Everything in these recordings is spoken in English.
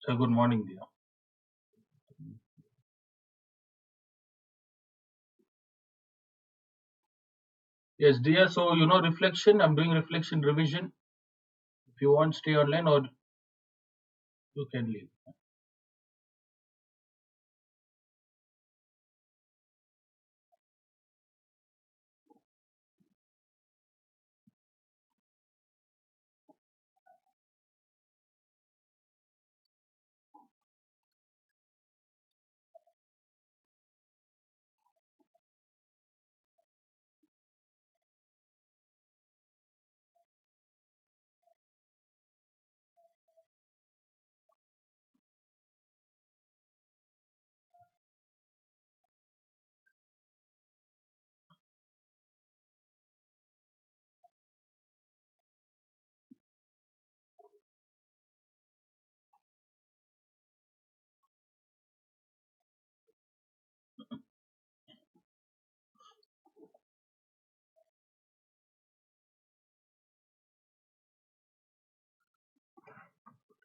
So good morning, dear. Yes, dear. So reflection. I'm doing reflection revision. If you want, stay online or you can leave.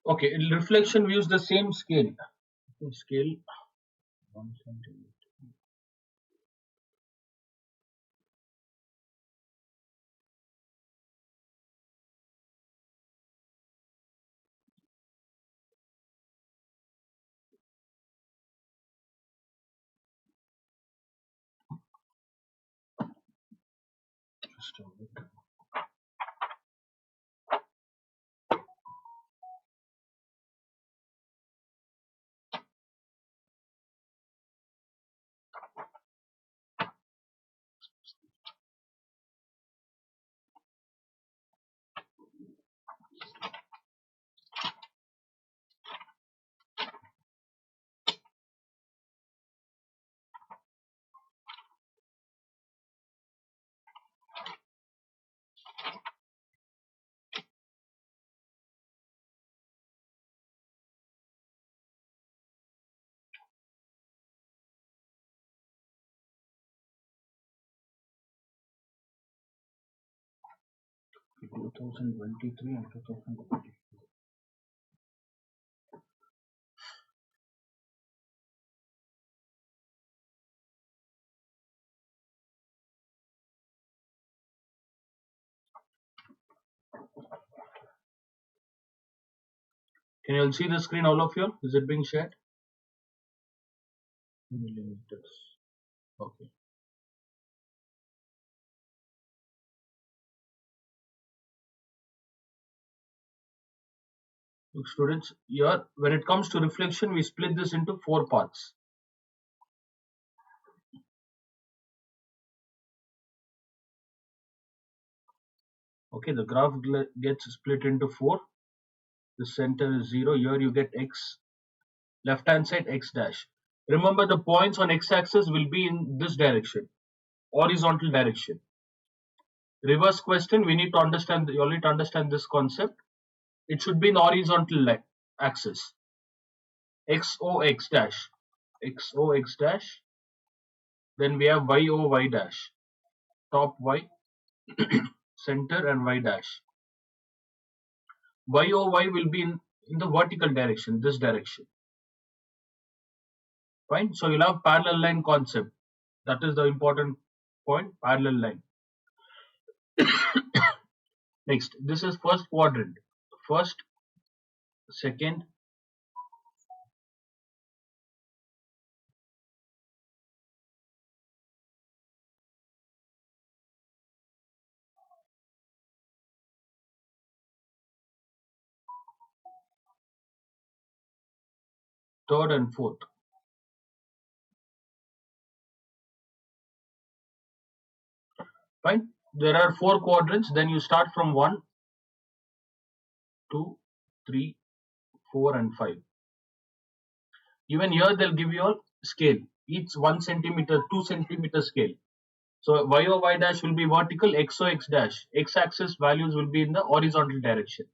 Okay. In reflection, we use the same scale. Scale 1 centimeter. 2023 and 2024. Can you all see the screen, all of you? Is it being shared? Millimeters. Okay. Look, students, here when it comes to reflection, we split this into four parts. Okay, the graph gets split into four. The center is 0. Here you get x. Left hand side x dash. Remember the points on x axis will be in this direction, horizontal direction. Reverse question, we need to understand, you all need to understand this concept. It should be in horizontal axis. XO x dash. XO x dash. Then we have YO y dash. Top y, center and y dash. YO y will be in the vertical direction, this direction. Fine. So you'll have parallel line concept. That is the important point, parallel line. Next, this is first quadrant. First, second, third and fourth. Fine. There are four quadrants. Then you start from 1, 2, 3, 4, and 5. Even here they'll give you a scale. Each 1 centimeter, 2 centimeter scale. So YO y dash will be vertical, XO x dash. X axis values will be in the horizontal direction.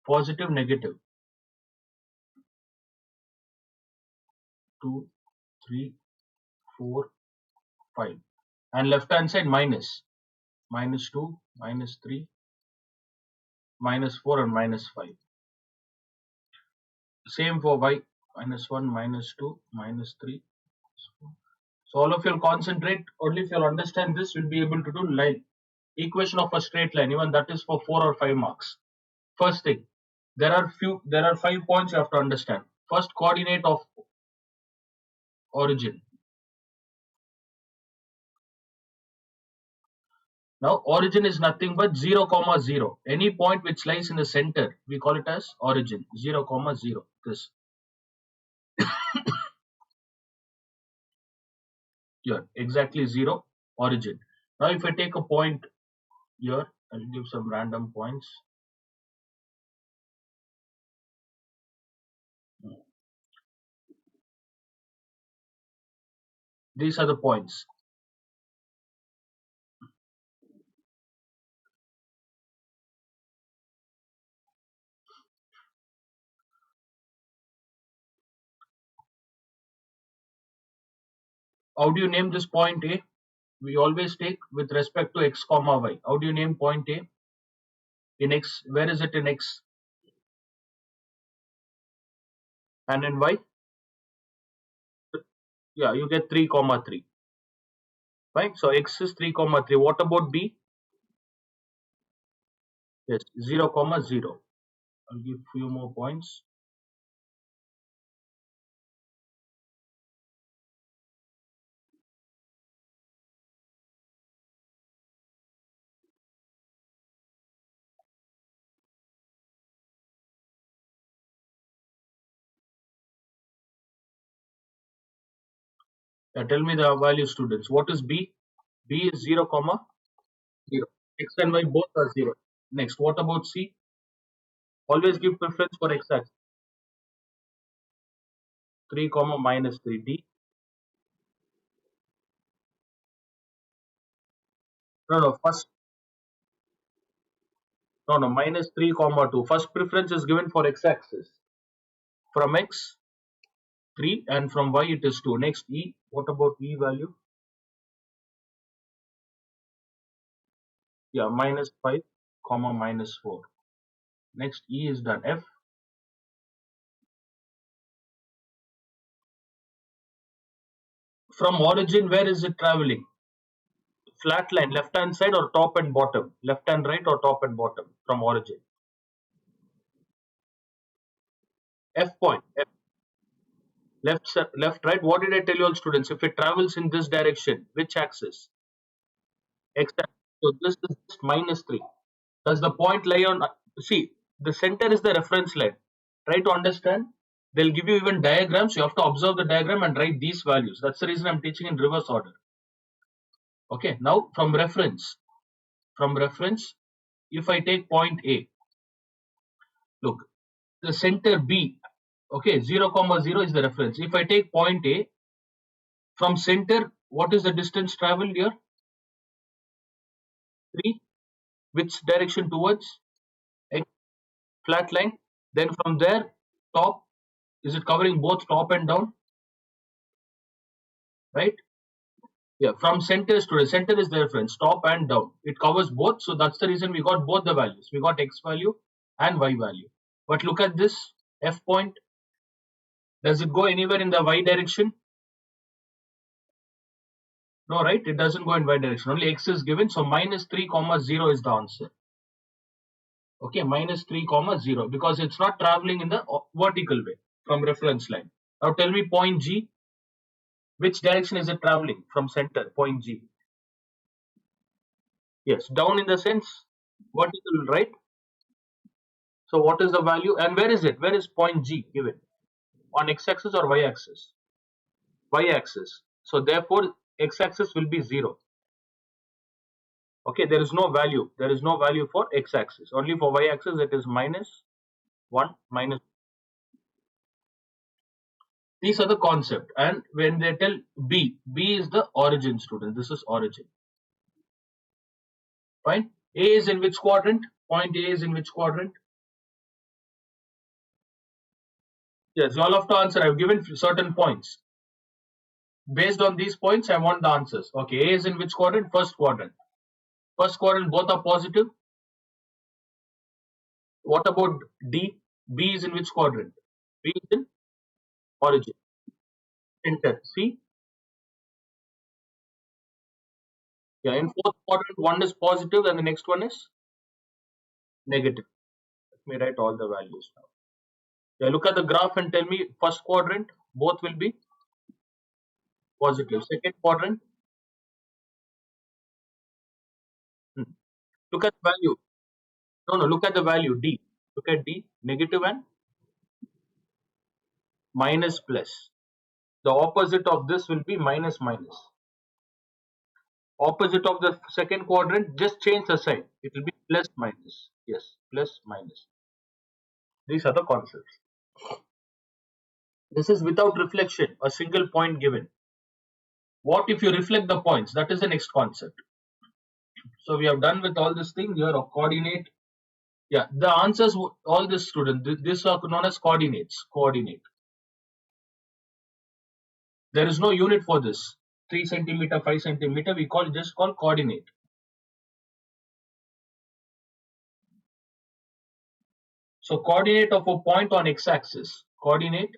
Positive, negative. 2, 3, 4, 5. And left hand side minus. Minus 2, minus 3, minus 4, and minus 5. Same for y, -1, -2, -3. So all of you will concentrate. Only if you'll understand this, you'll be able to do line equation of a straight line. Even that is for 4 or 5 marks. First thing, there are 5 points you have to understand. First, coordinate of origin. Now origin is nothing but 0, comma 0. Any point which lies in the center, we call it as origin. 0, comma 0. This here exactly 0 origin. Now if I take a point here, I'll give some random points. These are the points. How do you name this point A? We always take with respect to x comma y. How do you name point A? In x, where is it in x? And in y? Yeah, you get 3 comma 3. Right? So x is 3 comma 3. What about b? Yes, 0 comma 0. I'll give few more points. Tell me the value, students. What is b? B is 0 comma 0. X and y both are 0. Next, what about c? Always give preference for x axis. 3 comma -3. D? No, no, first, no, no, -3 comma 2. First preference is given for x axis. From x, 3, and from y it is 2. Next, e. What about e value? Yeah, -5 comma -4. Next, e is done. F, from origin, where is it traveling? Flat line, left hand side or top and bottom? Left and right or top and bottom from origin? F point. F, left, right. What did I tell you all, students? If it travels in this direction, which axis? X axis. So this is -3. Does the point lie on? See, the center is the reference line. Try to understand. They'll give you even diagrams. You have to observe the diagram and write these values. That's the reason I'm teaching in reverse order. Okay. Now from reference, if I take point A, look, the center B. Okay, 0 comma 0 is the reference. If I take point A from center, what is the distance traveled here? 3. Which direction towards? X, flat line. Then from there, top, is it covering both top and down? Right? Yeah, from center to the center is the reference, top and down. It covers both, so that's the reason we got both the values. We got x value and y value. But look at this f point. Does it go anywhere in the y direction? No, right? It doesn't go in y direction. Only x is given, so -3 comma 0 is the answer. Okay, -3 comma 0, because it's not traveling in the vertical way from reference line. Now tell me point G, which direction is it traveling from center? Point G. Yes, down in the sense vertical, right? So what is the value and where is it? Where is point G given? On x axis or y axis? Y axis. So therefore x axis will be 0. Okay, there is no value. There is no value for x axis. Only for y axis it is -1, minus. These are the concept. And when they tell B, B is the origin, student. This is origin. Fine. A is in which quadrant? Point A is in which quadrant? Yes, you all have to answer. I've given certain points. Based on these points, I want the answers. Okay, A is in which quadrant? First quadrant. First quadrant, both are positive. What about D? B is in which quadrant? B is in origin. Enter. See? Yeah, in fourth quadrant, one is positive and the next one is negative. Let me write all the values now. Yeah, look at the graph and tell me first quadrant, both will be positive. Second quadrant, hmm. Look at the value. No, look at the value D. Look at D, negative and minus plus. The opposite of this will be minus minus. Opposite of the second quadrant, just change the sign. It will be plus minus. Yes, plus minus. These are the concepts. This is without reflection, a single point given. What if you reflect the points? That is the next concept. So we have done with all this thing here of coordinate. Yeah, the answers, all this student, this are known as coordinates. Coordinate. There is no unit for this. 3 centimeter, 5 centimeter, we just call coordinate. So coordinate of a point on x-axis. Coordinate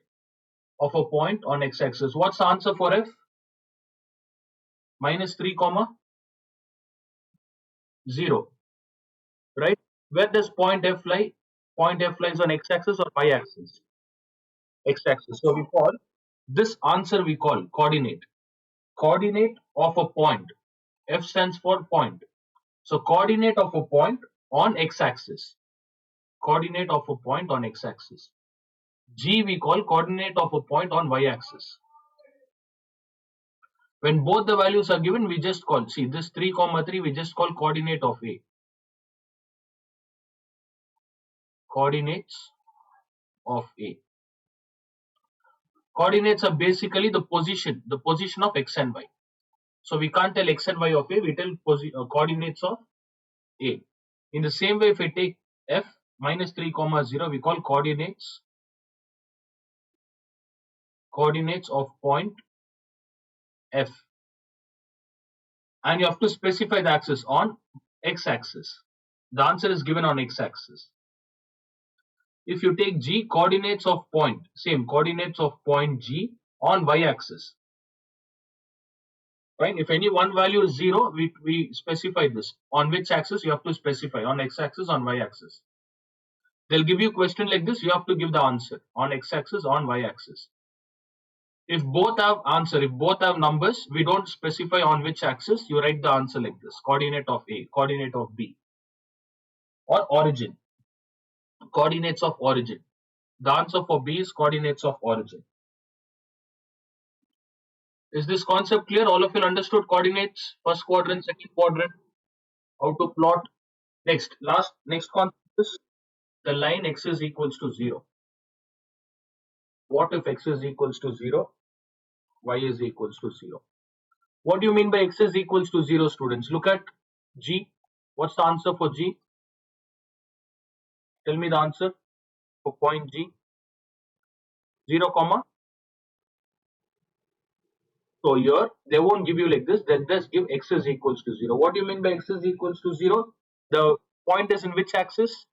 of a point on x-axis. What's the answer for f? Minus 3 comma 0. Right? Where does point f lie? Point f lies on x-axis or y-axis? X-axis. So we call this answer, we call coordinate. Coordinate of a point. F stands for point. So coordinate of a point on x-axis. Coordinate of a point on x-axis. G we call coordinate of a point on y-axis. When both the values are given, we just call, see this 3 comma 3, we just call coordinate of A. Coordinates of A. Coordinates are basically the position of x and y. So we can't tell x and y of A, we tell coordinates of A. In the same way, if I take f minus 3 comma 0, we call coordinates of point f. And you have to specify the axis on x-axis. The answer is given on x-axis. If you take G, coordinates of point, same coordinates of point G on y-axis. Fine. If any one value is 0, we specify this. On which axis you have to specify, on x-axis, on y-axis. They'll give you a question like this, you have to give the answer on x-axis, on y-axis. If both have answer, if both have numbers, we don't specify on which axis, you write the answer like this, coordinate of A, coordinate of B. Or origin, coordinates of origin. The answer for B is coordinates of origin. Is this concept clear? All of you understood coordinates, first quadrant, second quadrant, how to plot. Next concept is the line x is equals to 0. What if x is equals to 0, y is equals to 0? What do you mean by x is equals to 0, students? Look at G. What's the answer for G? Tell me the answer for point G. 0 comma. So here they won't give you like this, they just give x is equals to 0. What do you mean by x is equals to 0? The point is in which axis?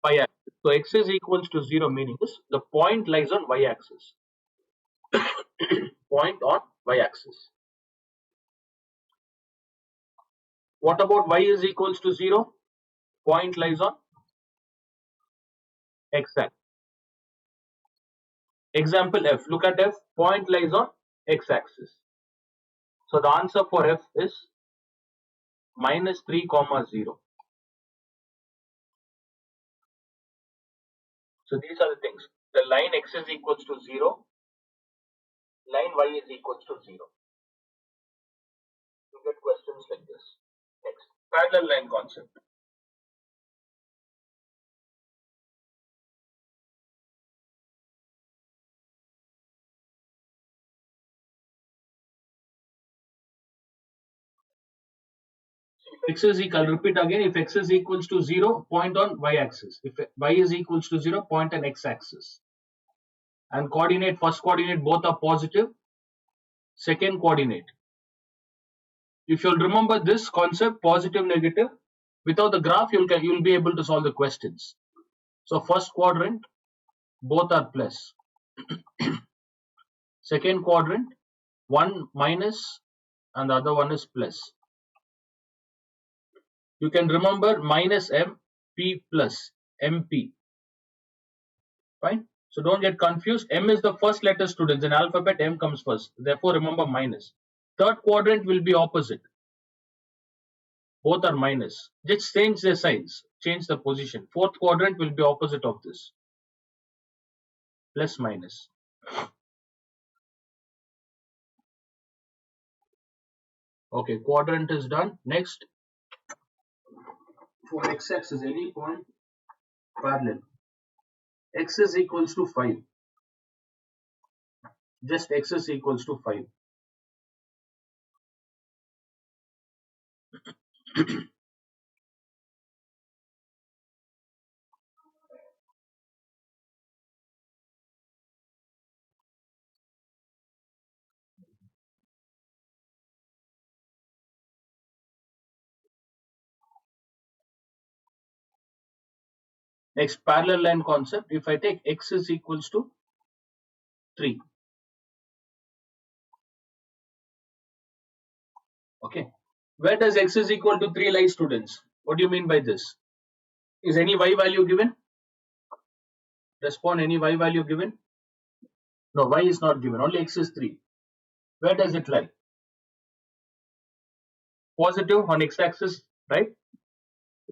Y axis. So x is equals to 0 meaning is the point lies on y axis. Point on y axis. What about y is equals to 0? Point lies on x axis. Example F. Look at F. Point lies on x axis. So the answer for F is minus 3 comma 0. So these are the things. The line x is equals to 0. Line y is equals to 0. You get questions like this. Next, parallel line concept. If x is equal, I'll repeat again. If x is equals to 0, point on y axis. If y is equals to 0, point on x axis. And coordinate, first coordinate, both are positive. Second coordinate. If you'll remember this concept, positive, negative, without the graph, you'll be able to solve the questions. So first quadrant, both are plus. Second quadrant, one minus and the other one is plus. You can remember minus M, P plus MP. Fine. So don't get confused. M is the first letter, students. In alphabet, M comes first. Therefore, remember minus. Third quadrant will be opposite. Both are minus. Just change their signs. Change the position. Fourth quadrant will be opposite of this. Plus minus. Okay, quadrant is done. Next, for x-axis, any point parallel. X is equals to 5. Just x is equals to 5. Next, parallel line concept. If I take x is equals to 3. Okay. Where does x is equal to 3 lie, students? What do you mean by this? Is any y value given? Respond, any y value given? No, y is not given. Only x is 3. Where does it lie? Positive on x-axis, right?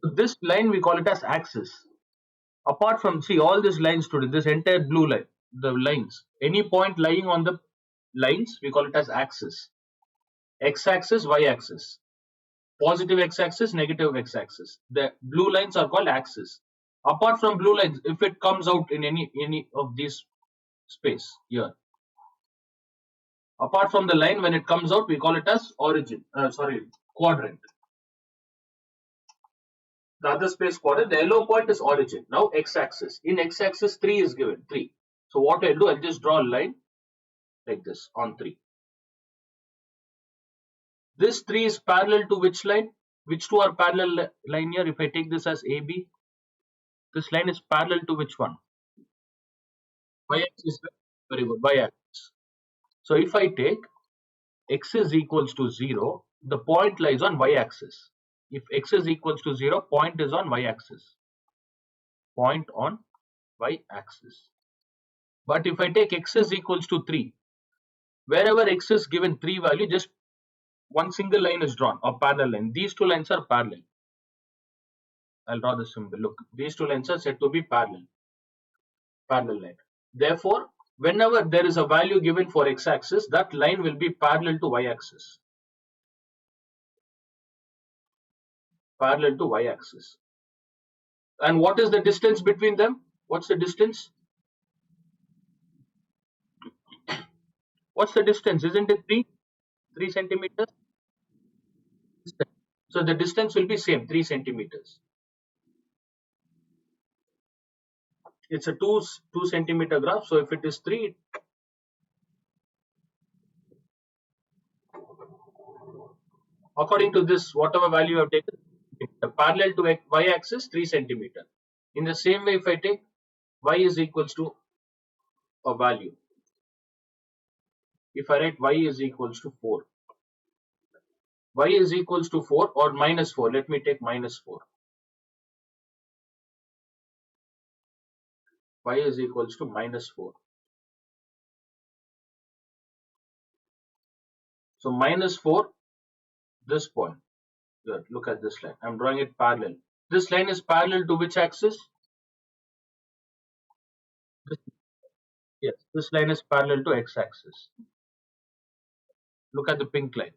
So this line we call it as axis. Apart from, see, all these lines, students, this entire blue line, the lines, any point lying on the lines, we call it as axis. X-axis, y-axis. Positive x-axis, negative x-axis. The blue lines are called axis. Apart from blue lines, if it comes out in any of these space here, apart from the line, when it comes out, we call it as origin. Quadrant. The other space quadrant. The yellow point is origin. Now x-axis. In x-axis, 3 is given. 3. So what I'll do, I'll just draw a line like this on 3. This 3 is parallel to which line? Which two are parallel line here? If I take this as AB, this line is parallel to which one? Y-axis. Very good. Y-axis. So if I take x is equals to 0, the point lies on y-axis. If x is equals to 0, point is on y-axis. Point on y-axis. But if I take x is equals to 3, wherever x is given 3 value, just one single line is drawn, or parallel line. These two lines are parallel. I'll draw the symbol. Look, these two lines are said to be parallel. Parallel line. Therefore, whenever there is a value given for x-axis, that line will be parallel to y-axis. Parallel to y-axis. And what is the distance between them? What's the distance? What's the distance? Isn't it 3 centimeters? So the distance will be same, 3 centimeters. It's a 2 centimeter graph. So if it is 3, according to this, whatever value you have taken, parallel to y-axis 3 centimeter. In the same way, if I take y is equals to a value, if I write y is equals to 4, y is equals to 4 or minus 4, let me take minus 4. Y is equals to minus 4. So minus 4, this point. Good. Look at this line. I'm drawing it parallel. This line is parallel to which axis? This, yes, this line is parallel to x-axis. Look at the pink line.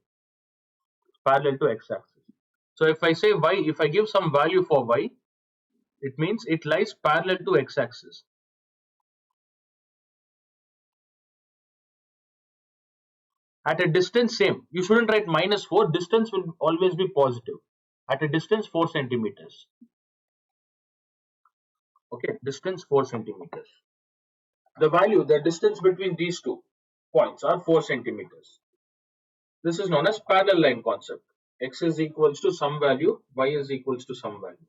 It's parallel to x-axis. So if I say y, if I give some value for y, it means it lies parallel to x-axis. At a distance, same. You shouldn't write minus 4. Distance will always be positive. At a distance, 4 centimeters. Okay, distance 4 centimeters. The value, the distance between these two points are 4 centimeters. This is known as parallel line concept. X is equals to some value, y is equals to some value.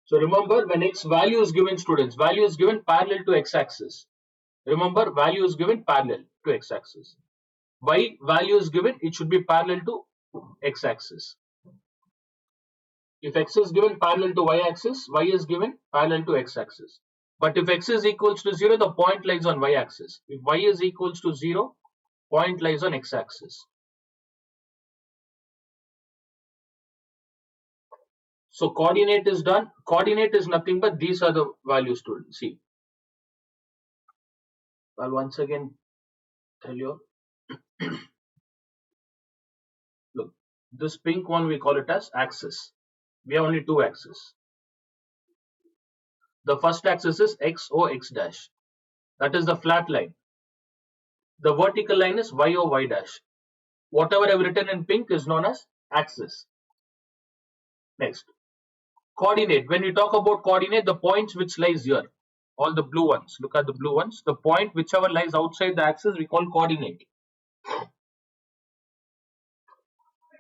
So remember, when x value is given, students, value is given parallel to x-axis. Remember, value is given parallel to x-axis. Y value is given, it should be parallel to x-axis. If x is given parallel to y-axis, y is given parallel to x-axis. But if x is equals to 0, the point lies on y-axis. If y is equals to 0, point lies on x-axis. So coordinate is done. Coordinate is nothing but these are the values, students. See, I'll once again tell you. Look, this pink one we call it as axis. We have only two axes. The first axis is x o x dash. That is the flat line. The vertical line is y o y dash. Whatever I've written in pink is known as axis. Next, coordinate. When we talk about coordinate, the points which lies here, all the blue ones. Look at the blue ones. The point whichever lies outside the axis we call coordinate.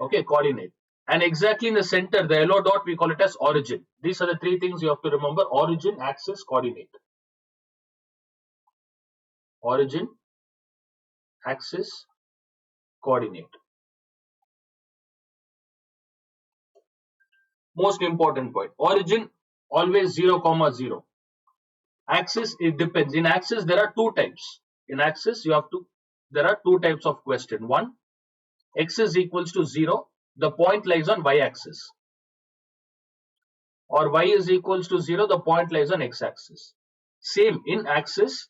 Okay, coordinate. And exactly in the center, the yellow dot, we call it as origin. These are the three things you have to remember: origin, axis, coordinate. Origin, axis, coordinate. Most important point. Origin, always 0, comma 0. Axis, it depends. In axis, there are two types. In axis, there are two types of question. One, x is equals to 0. The point lies on y-axis. Or y is equals to 0, the point lies on x-axis. Same in axis,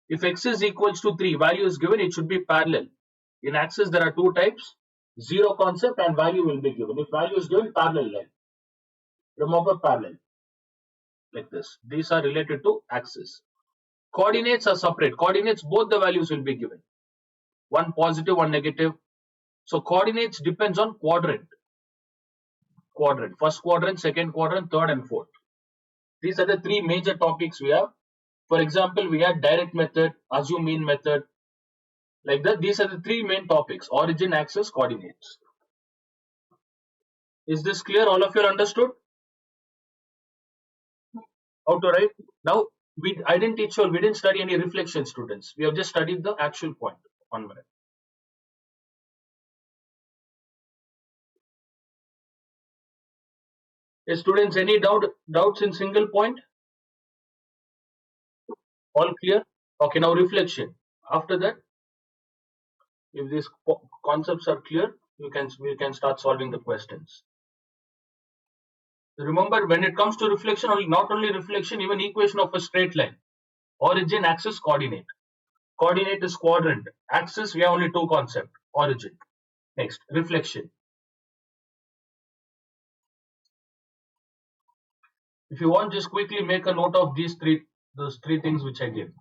if x is equals to 3, value is given, it should be parallel. In axis, there are two types, 0 concept and value will be given. If value is given, parallel line. Remember parallel, like this. These are related to axis. Coordinates are separate. Coordinates, both the values will be given. One positive, one negative. So coordinates depends on quadrant. Quadrant. First quadrant, second quadrant, third and fourth. These are the three major topics we have. For example, we have direct method, assume mean method, like that. These are the three main topics: origin, axis, coordinates. Is this clear? All of you understood how to write? Now, I didn't teach you, we didn't study any reflection, students. We have just studied the actual point. 1 minute. Students, any doubts in single point? All clear? Okay, now reflection. After that, if these concepts are clear, we can start solving the questions. Remember, when it comes to reflection, not only reflection, even equation of a straight line. Origin, axis, coordinate. Coordinate is quadrant. Axis, we have only two concepts. Origin. Next, reflection. If you want, just quickly make a note of those three things which I gave.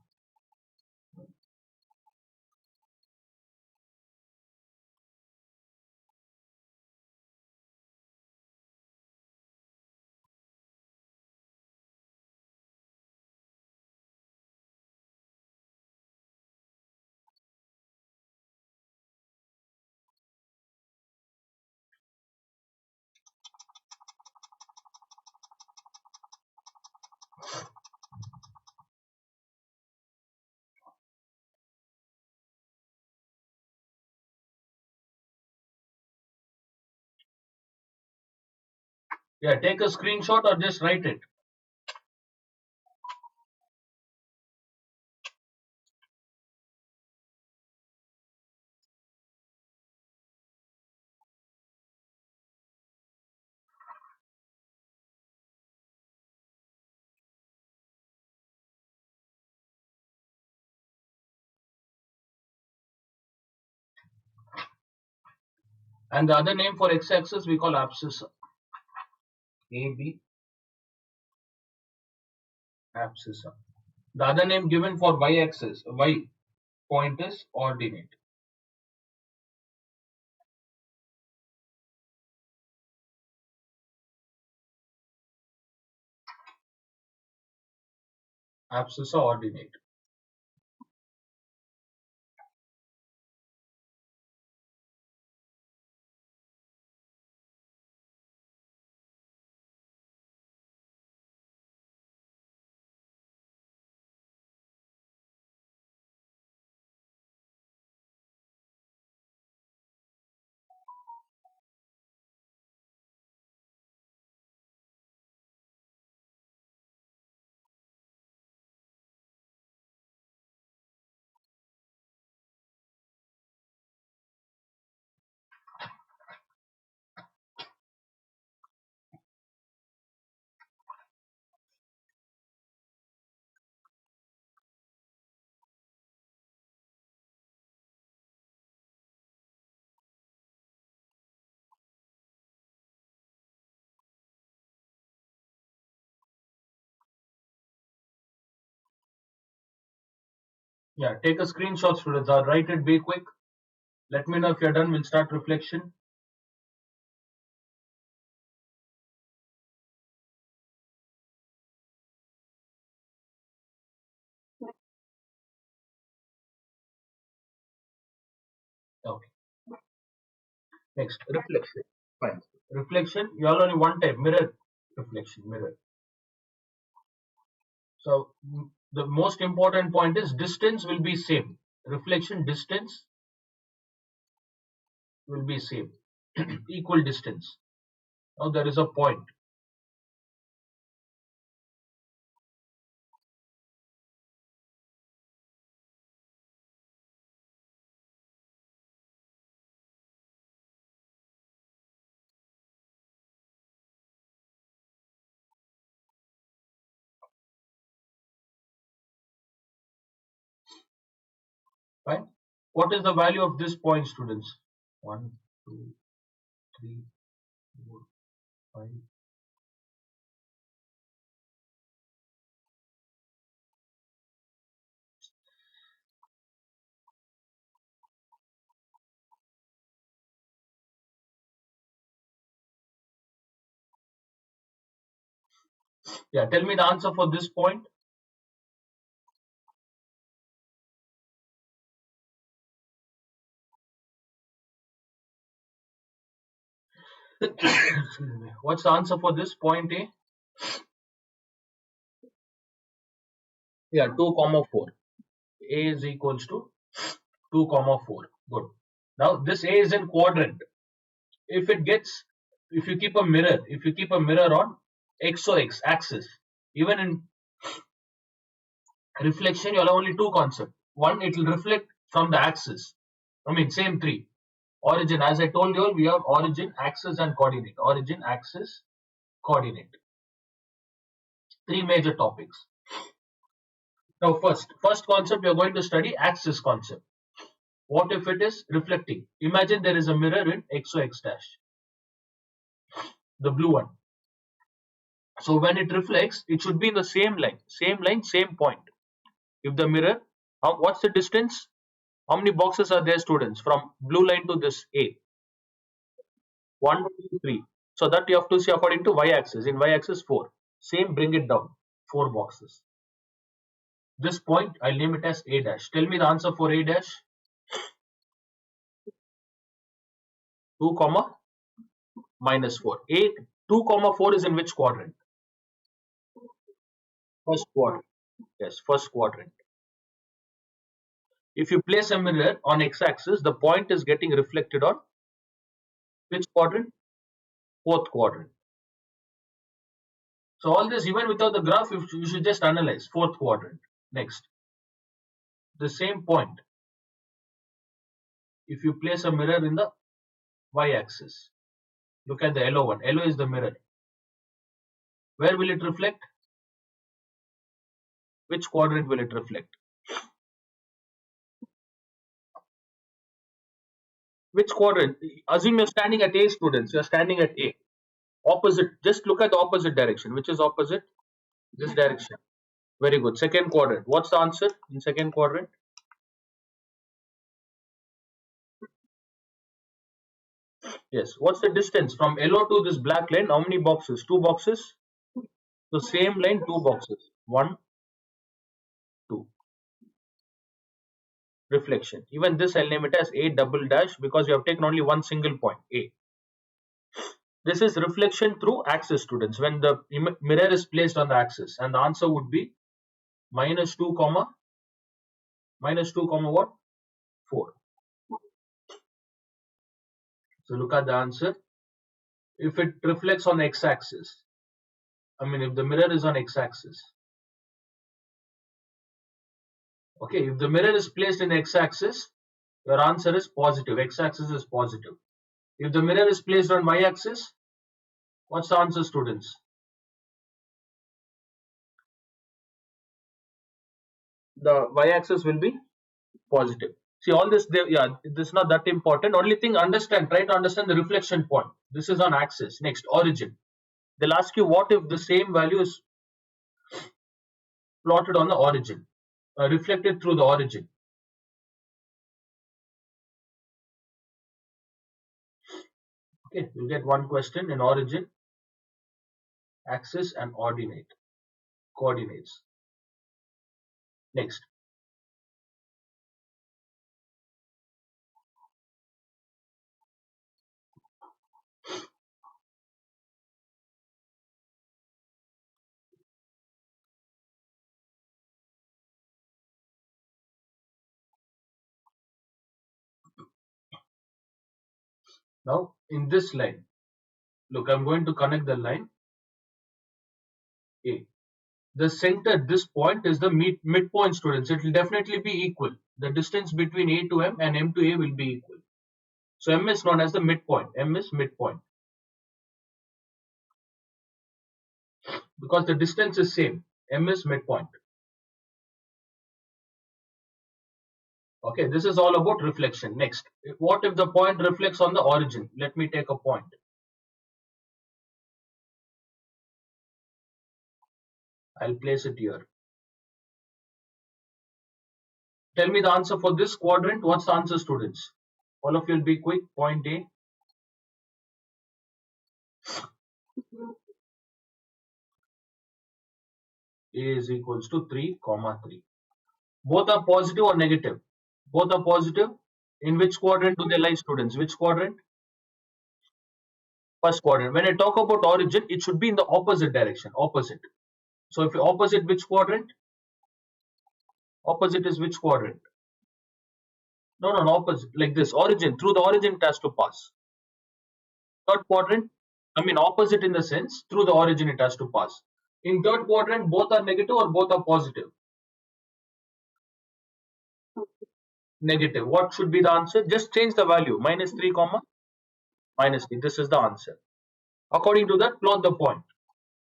Yeah, take a screenshot or just write it. And the other name for x-axis we call abscissa. AB abscissa. The other name given for y-axis, y point is ordinate. Abscissa ordinate. Yeah, take a screenshot, students, or write it. Be quick. Let me know if you're done. We'll start reflection. Okay. Next, reflection. Fine. Reflection. You all only one type. Mirror reflection. Mirror. So the most important point is distance will be same. Reflection distance will be same. Equal distance. Now there is a point. Right? What is the value of this point, students? 1, 2, 3, 4, 5. Yeah, tell me the answer for this point. Excuse me. What's the answer for this point A? Yeah, 2 comma 4. A is equals to 2 comma 4. Good. Now this A is in quadrant. If it gets, if you keep a mirror on x or x axis, even in reflection, you have only two concepts. One, it will reflect from the axis. I mean, same three. Origin, as I told you all, we have origin, axis, and coordinate. Origin, axis, coordinate. Three major topics. Now, first concept we are going to study axis concept. What if it is reflecting? Imagine there is a mirror in x or x dash, the blue one. So when it reflects, it should be in the same line, same point. If the mirror, what's the distance? How many boxes are there, students, from blue line to this A? 1, 2, 3. So that you have to see according to y-axis. In y-axis 4. Same, bring it down. 4 boxes. This point, I'll name it as A dash. Tell me the answer for A dash. 2 comma minus 4. A 2 comma 4 is in which quadrant? First quadrant. Yes, first quadrant. If you place a mirror on x-axis, the point is getting reflected on which quadrant? Fourth quadrant. So all this, even without the graph, you should just analyze fourth quadrant. Next, the same point. If you place a mirror in the y-axis, look at the yellow one. Yellow is the mirror. Where will it reflect? Which quadrant will it reflect? Which quadrant? Assume you're standing at A, students. You're standing at A. Opposite. Just look at the opposite direction. Which is opposite? This direction. Very good. Second quadrant. What's the answer in second quadrant? Yes. What's the distance from yellow to this black line? How many boxes? Two boxes. So same line, two boxes. 1, 2. Reflection. Even this I'll name it as A double dash because you have taken only one single point, A. This is reflection through axis, students, when the mirror is placed on the axis, and the answer would be minus 2 comma what? 4. So look at the answer. If it reflects on x-axis, if the mirror is on x-axis, okay, if the mirror is placed in x-axis, your answer is positive. X-axis is positive. If the mirror is placed on y-axis, what's the answer, students? The y-axis will be positive. See, all this, this is not that important. Only thing, try to understand the reflection point. This is on axis. Next, origin. They'll ask you what if the same value is plotted on the origin. reflected through the origin. Okay, you get one question in origin, axis, and coordinates. Next. Now, in this line, look, I'm going to connect the line A. The center, this point is the midpoint, students. It will definitely be equal. The distance between A to M and M to A will be equal. So M is known as the midpoint. M is midpoint because the distance is same. M is midpoint. Okay, this is all about reflection. Next, what if the point reflects on the origin? Let me take a point. I'll place it here. Tell me the answer for this quadrant. What's the answer, students? All of you will be quick. Point A. A is equals to 3, comma 3. Both are positive or negative? Both are positive. In which quadrant do they lie, students? Which quadrant? First quadrant. When I talk about origin, it should be in the opposite direction. Opposite. So if you opposite which quadrant? Opposite is which quadrant? No, no, no, opposite. Like this. Origin. Through the origin it has to pass. Third quadrant. I mean opposite in the sense through the origin it has to pass. In third quadrant, both are negative or both are positive? Negative. What should be the answer? Just change the value. Minus 3 comma minus 3. This is the answer. According to that, plot the point.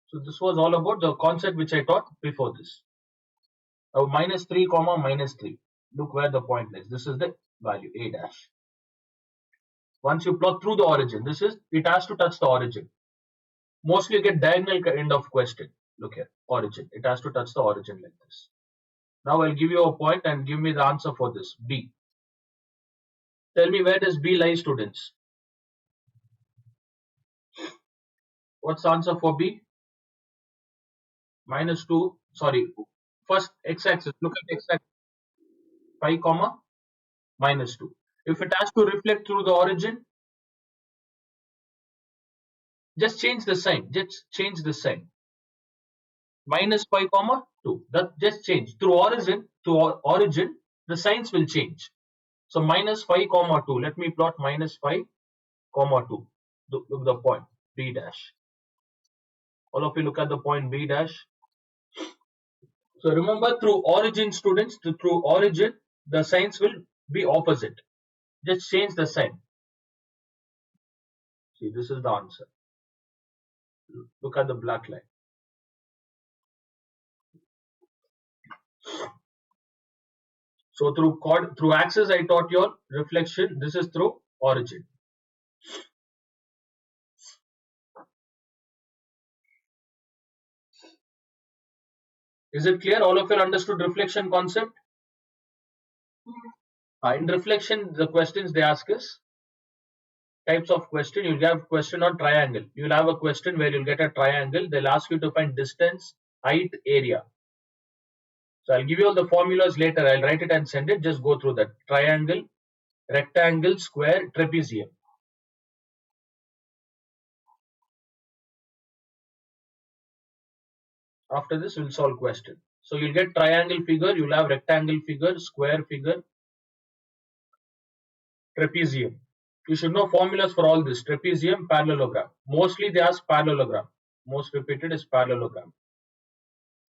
So this was all about the concept which I taught before this. Now minus 3 comma minus 3. Look where the point is. This is the value A dash. Once you plot through the origin, this is, it has to touch the origin. Mostly you get diagonal end of question. Look here, origin. It has to touch the origin like this. Now I'll give you a point and give me the answer for this. B. Tell me where does B lie, students? What's the answer for B? Minus 2. Sorry. First x-axis. Look at x-axis. 5 comma minus 2. If it has to reflect through the origin, just change the sign. Just change the sign. Minus 5 comma 2. That just change. Through origin, the signs will change. So minus 5 comma 2. Let me plot minus 5 comma 2. Look the point. B dash. All of you look at the point B dash. So remember, through origin, students, through origin, the signs will be opposite. Just change the sign. See, this is the answer. Look at the black line. So through axis, I taught you all reflection. This is through origin. Is it clear? All of you understood reflection concept? In reflection, the questions they ask is types of question. You'll have question on triangle. You'll have a question where you'll get a triangle. They'll ask you to find distance, height, area. So I'll give you all the formulas later. I'll write it and send it. Just go through that. Triangle, rectangle, square, trapezium. After this, we'll solve question. So you'll get triangle figure, you'll have rectangle figure, square figure, trapezium. You should know formulas for all this. Trapezium, parallelogram. Mostly they ask parallelogram. Most repeated is parallelogram.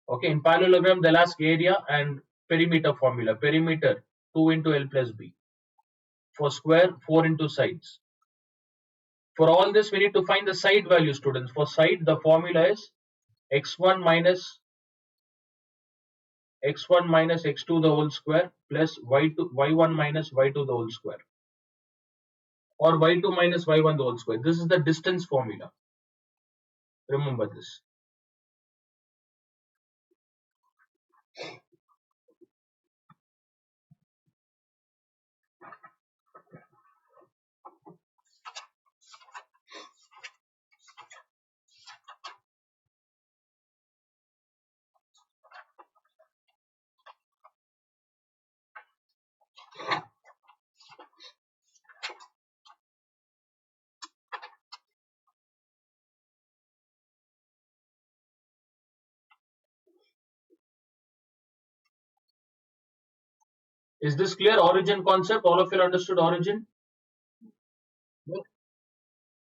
Okay, in parallelogram they'll ask area and perimeter formula. Perimeter 2 into L plus B. For square, 4 into sides. For all this, we need to find the side value, students. For side, the formula is x1 minus x2 the whole square plus y1 minus y2 the whole square, or y2 minus y1 the whole square. This is the distance formula. Remember this. Is this clear? Origin concept, all of you understood origin?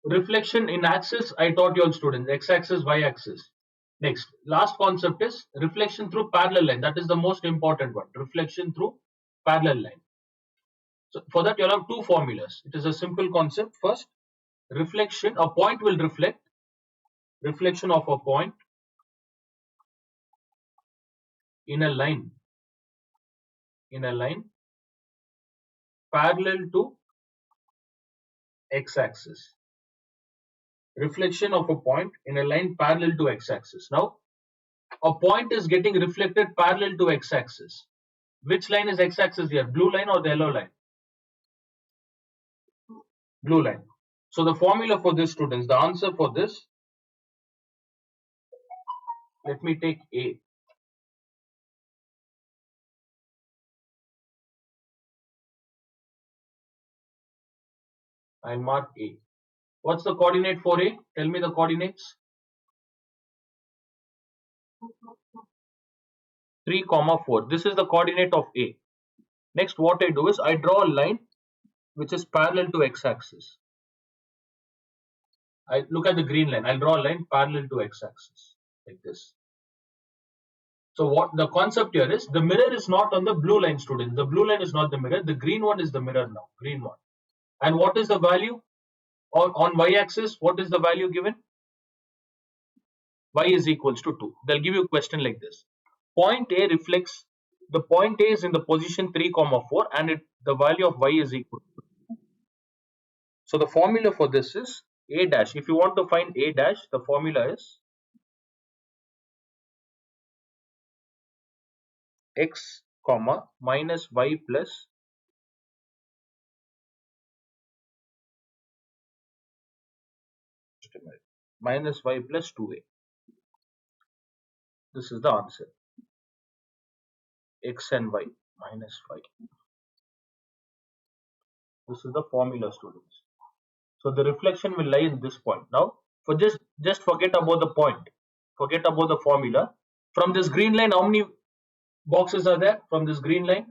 Reflection in axis, I taught you all students, x-axis, y-axis. Next, last concept is reflection through parallel line. That is the most important one. Reflection through parallel line. So for that, you'll have two formulas. It is a simple concept. First, reflection, a point will reflect, reflection of a point in a line, in a line parallel to x-axis. Reflection of a point in a line parallel to x-axis. Now, a point is getting reflected parallel to x-axis. Which line is x-axis here? Blue line or the yellow line? Blue line. So the formula for this, students, the answer for this, let me take A. I'll mark A. What's the coordinate for A? Tell me the coordinates. 3, 4. This is the coordinate of A. Next, what I do is I draw a line which is parallel to x-axis. I look at the green line. I'll draw a line parallel to x-axis like this. So what the concept here is, the mirror is not on the blue line, student. The blue line is not the mirror. The green one is the mirror now. Green one. And what is the value on y-axis? What is the value given? Y is equals to 2. They'll give you a question like this. Point A reflects, the point A is in the position 3, 4 and the value of y is equal to 2. So the formula for this is A dash. If you want to find A dash, the formula is x comma minus y plus minus y plus 2a. This is the answer. X and y minus y. This is the formula, students. So the reflection will lie in this point. Now, for just forget about the point. Forget about the formula. From this green line, how many boxes are there? From this green line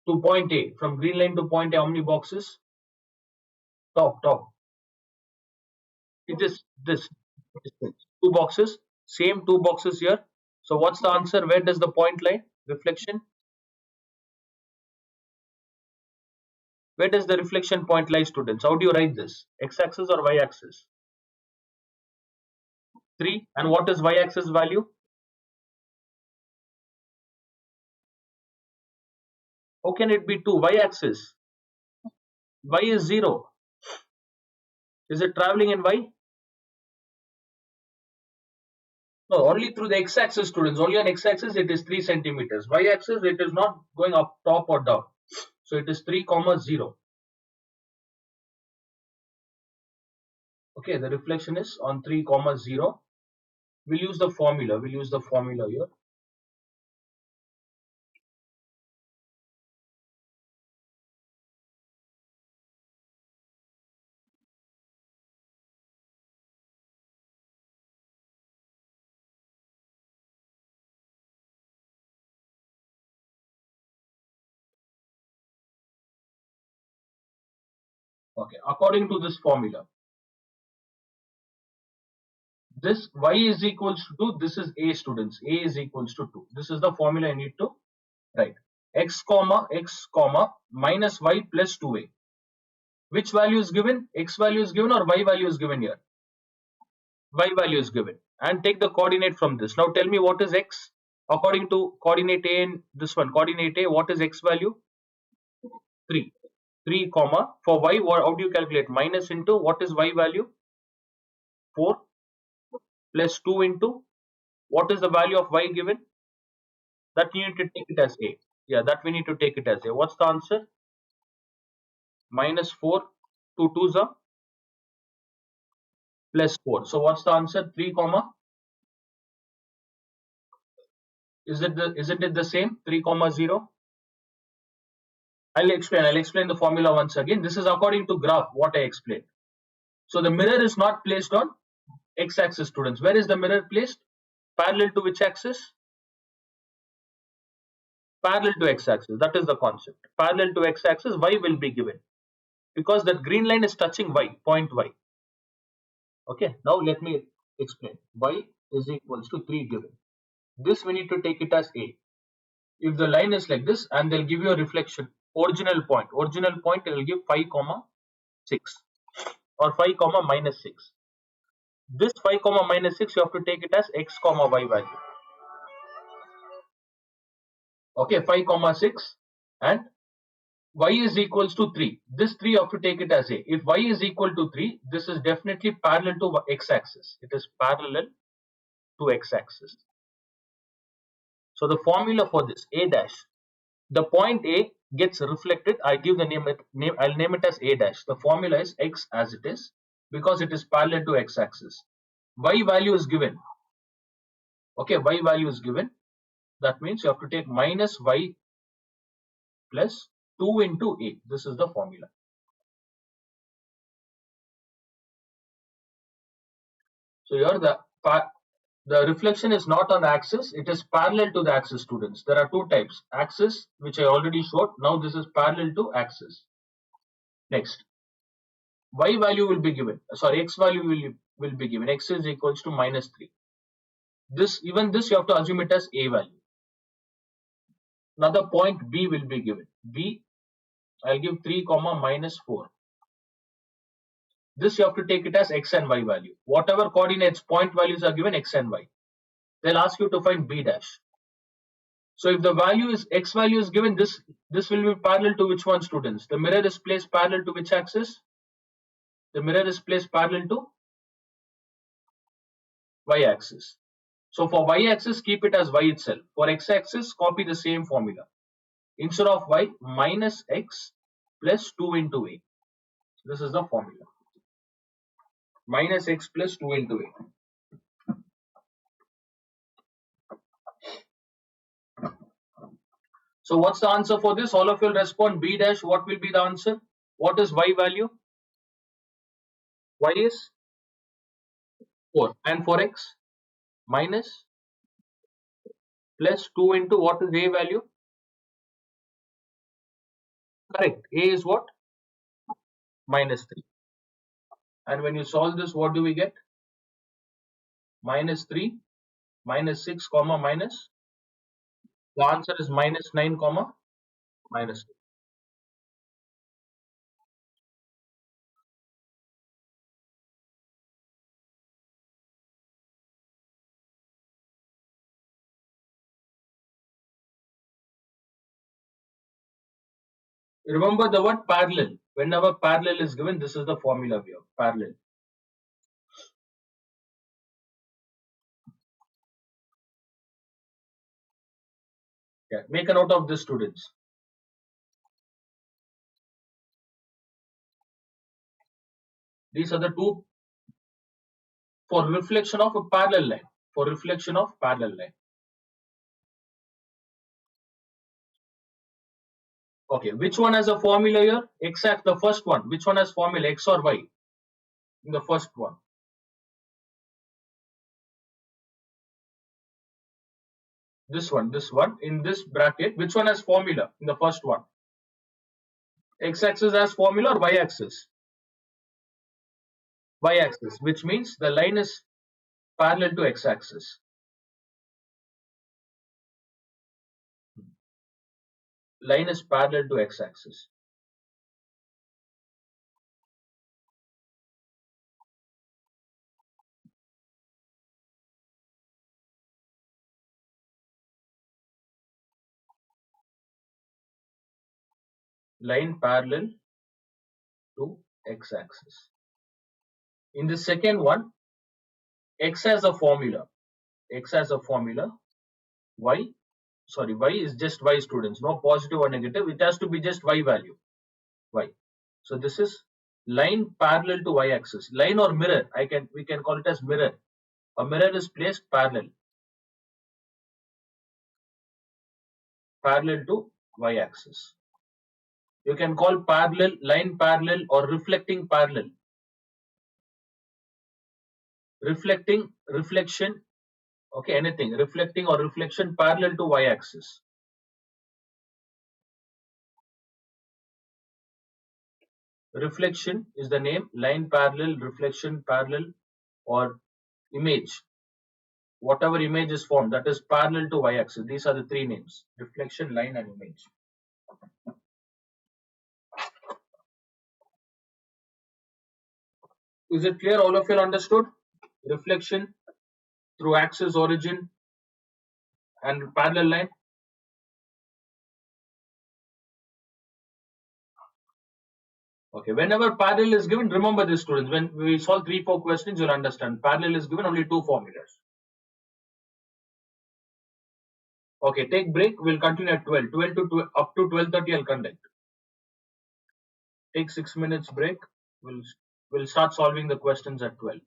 to point A. From green line to point A, how many boxes? Top. It is this. Two boxes. Same two boxes here. So what's the answer? Where does the point lie? Reflection. Where does the reflection point lie, students? How do you write this? X-axis or y-axis? 3. And what is y-axis value? How can it be 2? Y-axis. Y is 0. Is it traveling in y? No, only through the x-axis, students. Only on x-axis it is 3 centimeters. Y-axis it is not going up, top or down. So it is 3, 0. Okay, the reflection is on 3, 0. We'll use the formula. We'll use the formula here. Okay, according to this formula, this y is equals to 2. This is a, students. A is equals to 2. This is the formula I need to write. X comma minus y plus 2a. Which value is given? X value is given or y value is given here? Y value is given. And take the coordinate from this. Now tell me what is x according to coordinate a in this one. Coordinate a, what is x value? 3. 3 comma for y, how do you calculate? Minus into what is y value? 4 plus 2 into what is the value of y given? That you need to take it as a. Yeah, that we need to take it as a. What's the answer? Minus 4 to 2 is a plus 4. So what's the answer? 3 comma. Isn't it the same? 3 0? I'll explain the formula once again. This is according to graph, what I explained. So the mirror is not placed on x-axis, students. Where is the mirror placed? Parallel to which axis? Parallel to x-axis. That is the concept. Parallel to x-axis, y will be given because that green line is touching y, point y. Okay, now let me explain. Y is equals to 3 given. This we need to take it as a. If the line is like this and they'll give you a reflection, original point it will give 5 comma 6 or 5 comma minus 6. This 5 comma minus 6 you have to take it as x comma y value. Okay, 5 comma 6 and y is equals to 3. This 3 you have to take it as a. If y is equal to 3, this is definitely parallel to x axis. It is parallel to x axis. So the formula for this a dash, the point A gets reflected. I give the name. I'll name it as a dash. The formula is x as it is because it is parallel to x axis. Y value is given. Okay, y value is given. That means you have to take minus y plus 2 into a. This is the formula. So here the reflection is not on axis, it is parallel to the axis, students. There are two types. Axis, which I already showed. Now this is parallel to axis. Next, y value will be given. Sorry, x value will be given. X is equals to minus 3. This you have to assume it as a value. Another point B will be given. B, I'll give 3 comma minus 4. This you have to take it as x and y value. Whatever coordinates point values are given, x and y. They'll ask you to find B dash. So if the value is x value is given, this will be parallel to which one, students? The mirror is placed parallel to which axis? The mirror is placed parallel to y axis. So for y axis, keep it as y itself. For x axis, copy the same formula. Instead of y, minus x plus 2 into a. This is the formula. Minus x plus 2 into a. So what's the answer for this? All of you will respond B dash. What will be the answer? What is y value? Y is 4. And for x, minus plus 2 into what is a value? Correct. A is what? Minus 3. And when you solve this, what do we get? Minus 3, minus 6, comma minus. The answer is minus 9, comma minus 2. Remember the word parallel. Whenever parallel is given, this is the formula we have. Parallel. Yeah. Make a note of this, students. These are the two for reflection of a parallel line. For reflection of parallel line. Okay, which one has a formula here? Exact, the first one. Which one has formula, x or y? In the first one. This one. In this bracket, which one has formula? In the first one. X-axis has formula or y-axis? Y-axis, which means the line is parallel to x-axis. Line is parallel to x-axis. Line parallel to x-axis. In the second one, x has a formula. X has a formula. Y is just y, students. No positive or negative. It has to be just y value. Y. So this is line parallel to y-axis. Line or mirror. We can call it as mirror. A mirror is placed parallel to y-axis. You can call parallel, line parallel, or reflecting parallel. Reflecting, reflection, okay, anything. Reflecting or reflection parallel to y-axis. Reflection is the name, line parallel, reflection parallel, or image. Whatever image is formed, that is parallel to y-axis. These are the three names: reflection, line, and image. Is it clear? All of you understood? Reflection through axis origin and parallel line. Okay, whenever parallel is given, remember this, students. When we solve 3-4 questions, you'll understand. Parallel is given only two formulas. Okay, take break. We'll continue at 12. 12 to 12, up to 12:30. I'll conduct. Take 6 minutes break. We'll start solving the questions at 12.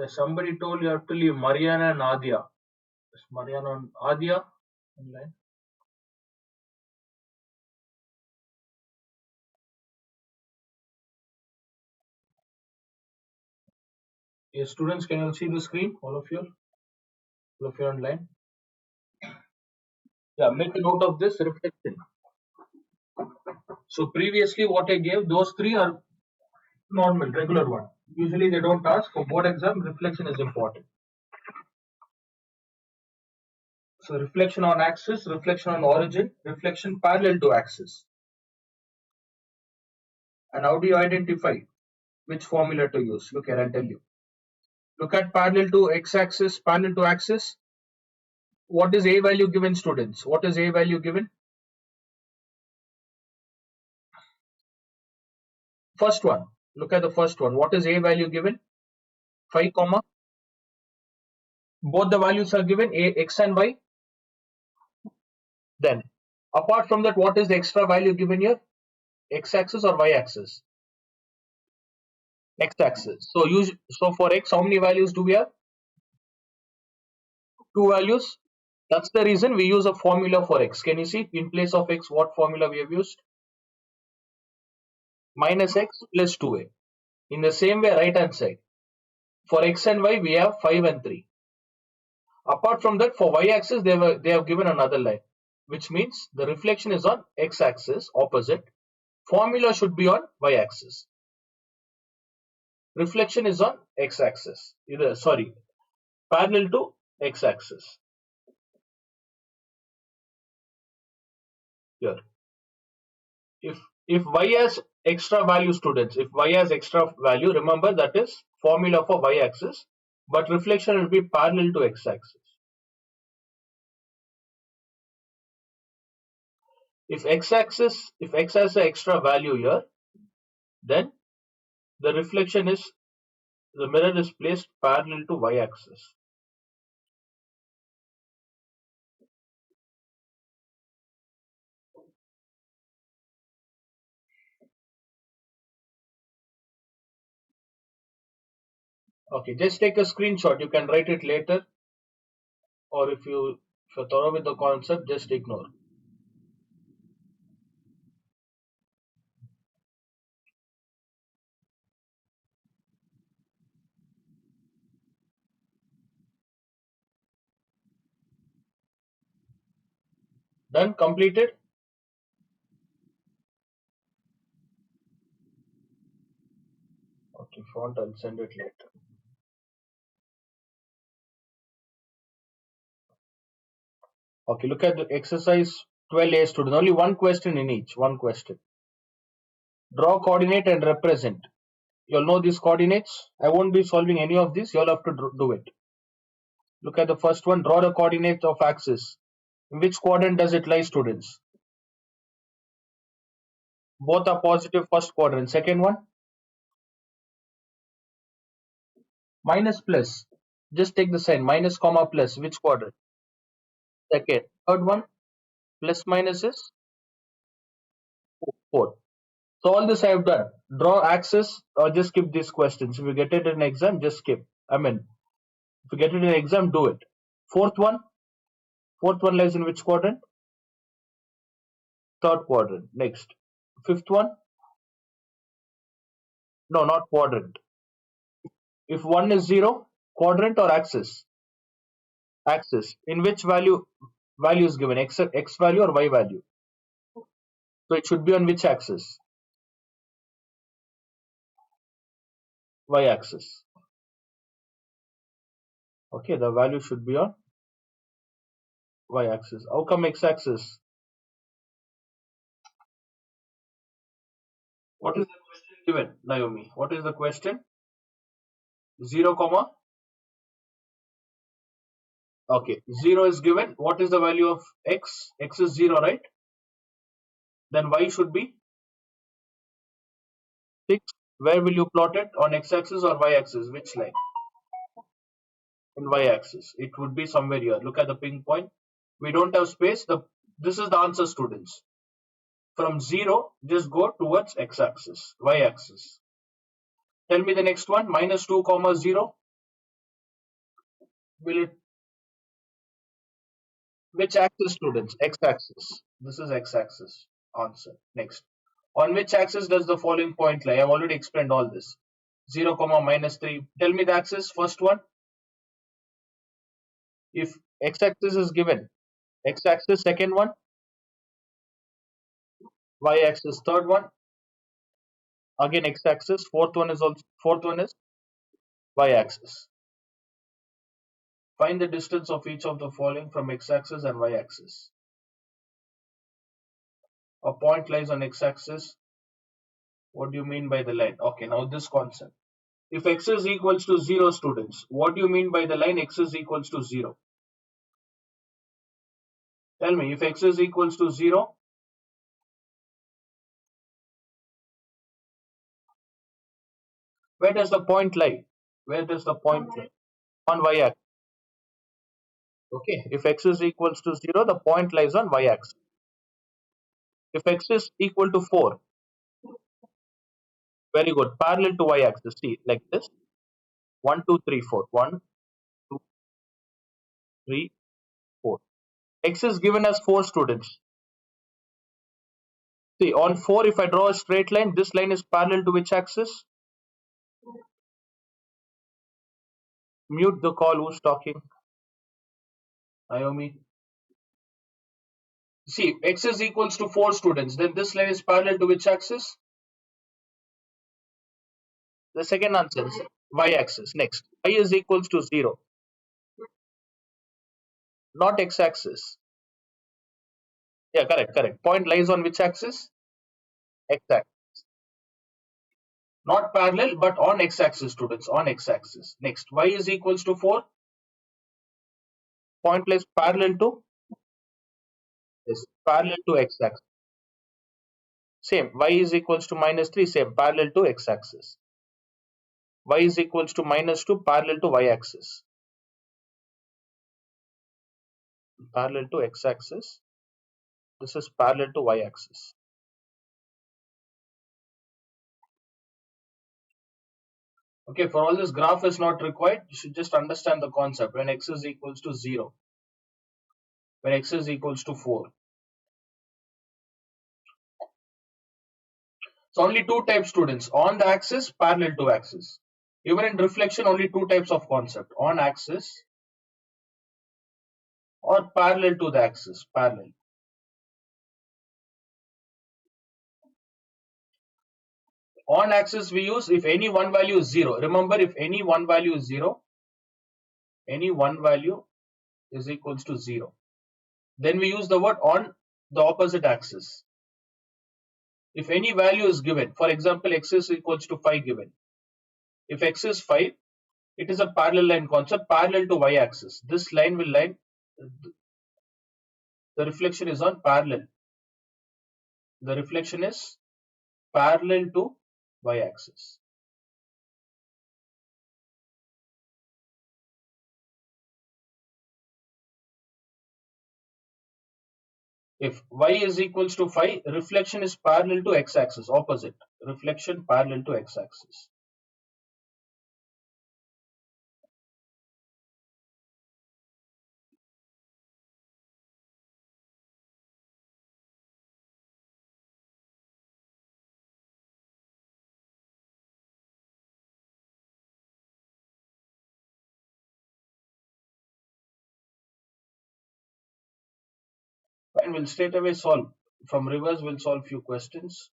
Somebody told you have to leave Mariana and Adia. Is Mariana and Adia online? Yes, students, can you see the screen? All of you? All of you online? Yeah, make a note of this reflection. So previously what I gave, those three are normal, regular one. Usually they don't ask. For board exam, reflection is important. So reflection on axis, reflection on origin, reflection parallel to axis. And how do you identify which formula to use? Look here, I'll tell you. Look at parallel to x-axis, parallel to axis. What is A value given, students? What is A value given? First one. Look at the first one. What is A value given? 5 comma. Both the values are given, A, x and y. Then, apart from that, what is the extra value given here? X-axis or y-axis? X-axis. So for x, how many values do we have? Two values. That's the reason we use a formula for x. Can you see in place of x what formula we have used? Minus x plus 2a. In the same way, right hand side. For x and y, we have 5 and 3. Apart from that, for y-axis, they have given another line, which means the reflection is on x-axis, opposite. Formula should be on y-axis. Reflection is on x-axis. Parallel to x-axis. Here. If y has extra value, students, if y has extra value, remember that is formula for y-axis, but reflection will be parallel to x-axis. If x has an extra value here, then the reflection is, the mirror is placed parallel to y-axis. Okay, just take a screenshot. You can write it later, or if you're thorough with the concept, just ignore. Done? Completed? Okay, font, I'll send it later. Okay, look at the exercise 12A, student. Only one question in each. One question. Draw coordinate and represent. You'll know these coordinates. I won't be solving any of this. You'll have to do it. Look at the first one. Draw the coordinates of axis. In which quadrant does it lie, students? Both are positive, first quadrant. Second one? Minus plus. Just take the sign. Minus comma plus. Which quadrant? Second. Third one? Plus minus is fourth. So all this I have done. Draw axis or just skip these questions. If you get it in exam, just skip. If you get it in an exam, do it. Fourth one. Fourth one lies in which quadrant? Third quadrant. Next. Fifth one. No, not quadrant. If 1 is 0, quadrant or axis? Axis. In which value is given? X value or Y value? So it should be on which axis? Y axis. Okay, the value should be on Y axis. How come X axis? What is the question given, Naomi? What is the question? 0, comma? Okay, 0 is given. What is the value of X? X is 0, right? Then Y should be 6. Where will you plot it? On X axis or Y axis? Which line? In Y axis. It would be somewhere here. Look at the pink point. We don't have space. This is the answer, students. From 0, just go towards X axis, Y axis. Tell me the next one. Minus 2, comma 0. Will it, which axis, students? X axis. This is X axis. Answer. Next. On which axis does the following point lie? I have already explained all this. 0, comma minus 3. Tell me the axis. First one. If X axis is given, X axis, second one. Y axis, third one. Again X axis. Fourth one is Y axis. Find the distance of each of the following from X axis and Y axis. A point lies on X axis. What do you mean by the line? Okay, now this concept. If X is equals to 0, students, what do you mean by the line X is equals to 0? Tell me, if X is equals to 0, where does the point lie? Where does the point lie? On Y axis. Okay, if X is equals to 0, the point lies on Y axis. If X is equal to 4, very good, parallel to Y axis. See, like this. 1, 2, 3, 4. 1, 2, 3, 4. X is given as 4, students. See, on 4, if I draw a straight line, this line is parallel to which axis? Mute the call, who's talking? Naomi. See, X is equals to 4, students. Then this line is parallel to which axis? The second answer is Y axis. Next, Y is equals to 0. Not X axis. Yeah, correct. Point lies on which axis? X axis. Not parallel, but on X axis, students. On X axis. Next, Y is equals to 4. Point lies parallel to? Yes, parallel to X axis. Same. Y is equals to minus 3. Same. Parallel to X axis. Y is equals to minus 2. Parallel to Y axis. Parallel to X axis. This is parallel to Y axis. Okay, for all this, graph is not required. You should just understand the concept. When X is equals to 0, when X is equals to 4. So only two types, students. On the axis, parallel to axis. Even in reflection, only two types of concept. On axis or parallel to the axis. Parallel. On axis we use if any one value is 0. Remember, if any one value is 0, any one value is equals to 0. Then we use the word on the opposite axis. If any value is given, for example, x is equals to 5 given. If x is 5, it is a parallel line concept, parallel to y axis. This line will line, the reflection is on parallel. The reflection is parallel to y axis. If y is equals to 5, reflection is parallel to x axis, opposite. Reflection parallel to x axis. Fine, we'll straight away solve. From reverse, we'll solve few questions.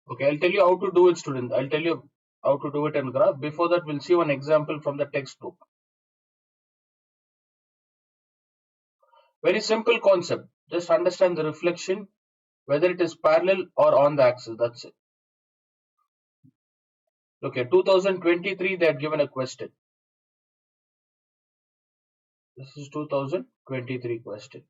Okay, I'll tell you how to do it, student. I'll tell you how to do it in graph. Before that, we'll see one example from the textbook. Very simple concept. Just understand the reflection, whether it is parallel or on the axis. That's it. Okay, 2023, they had given a question. This is 2023 question.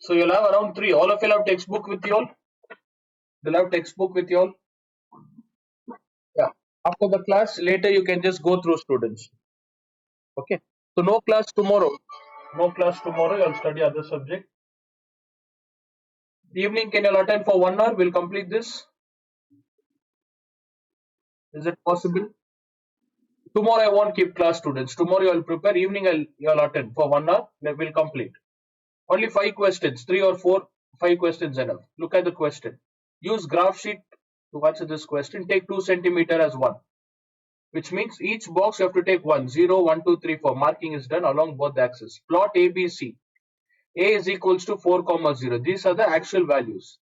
So you'll have around three. All of you have textbook with you all? You'll have textbook with you all? Yeah. After the class, later you can just go through, students. Okay. So no class tomorrow. No class tomorrow. You'll study other subject. Evening, can you attend for 1 hour? We'll complete this. Is it possible? Tomorrow I won't keep class, students. Tomorrow you'll prepare. Evening you'll attend for 1 hour. We'll complete. Only 5 questions. 3 or 4. 5 questions enough. Look at the question. Use graph sheet to answer this question. Take 2 centimeter as 1. Which means each box you have to take 1, 0, 1, 2, 3, 4. Marking is done along both the axes. Plot A, B, C. A is equals to 4, 0. These are the actual values.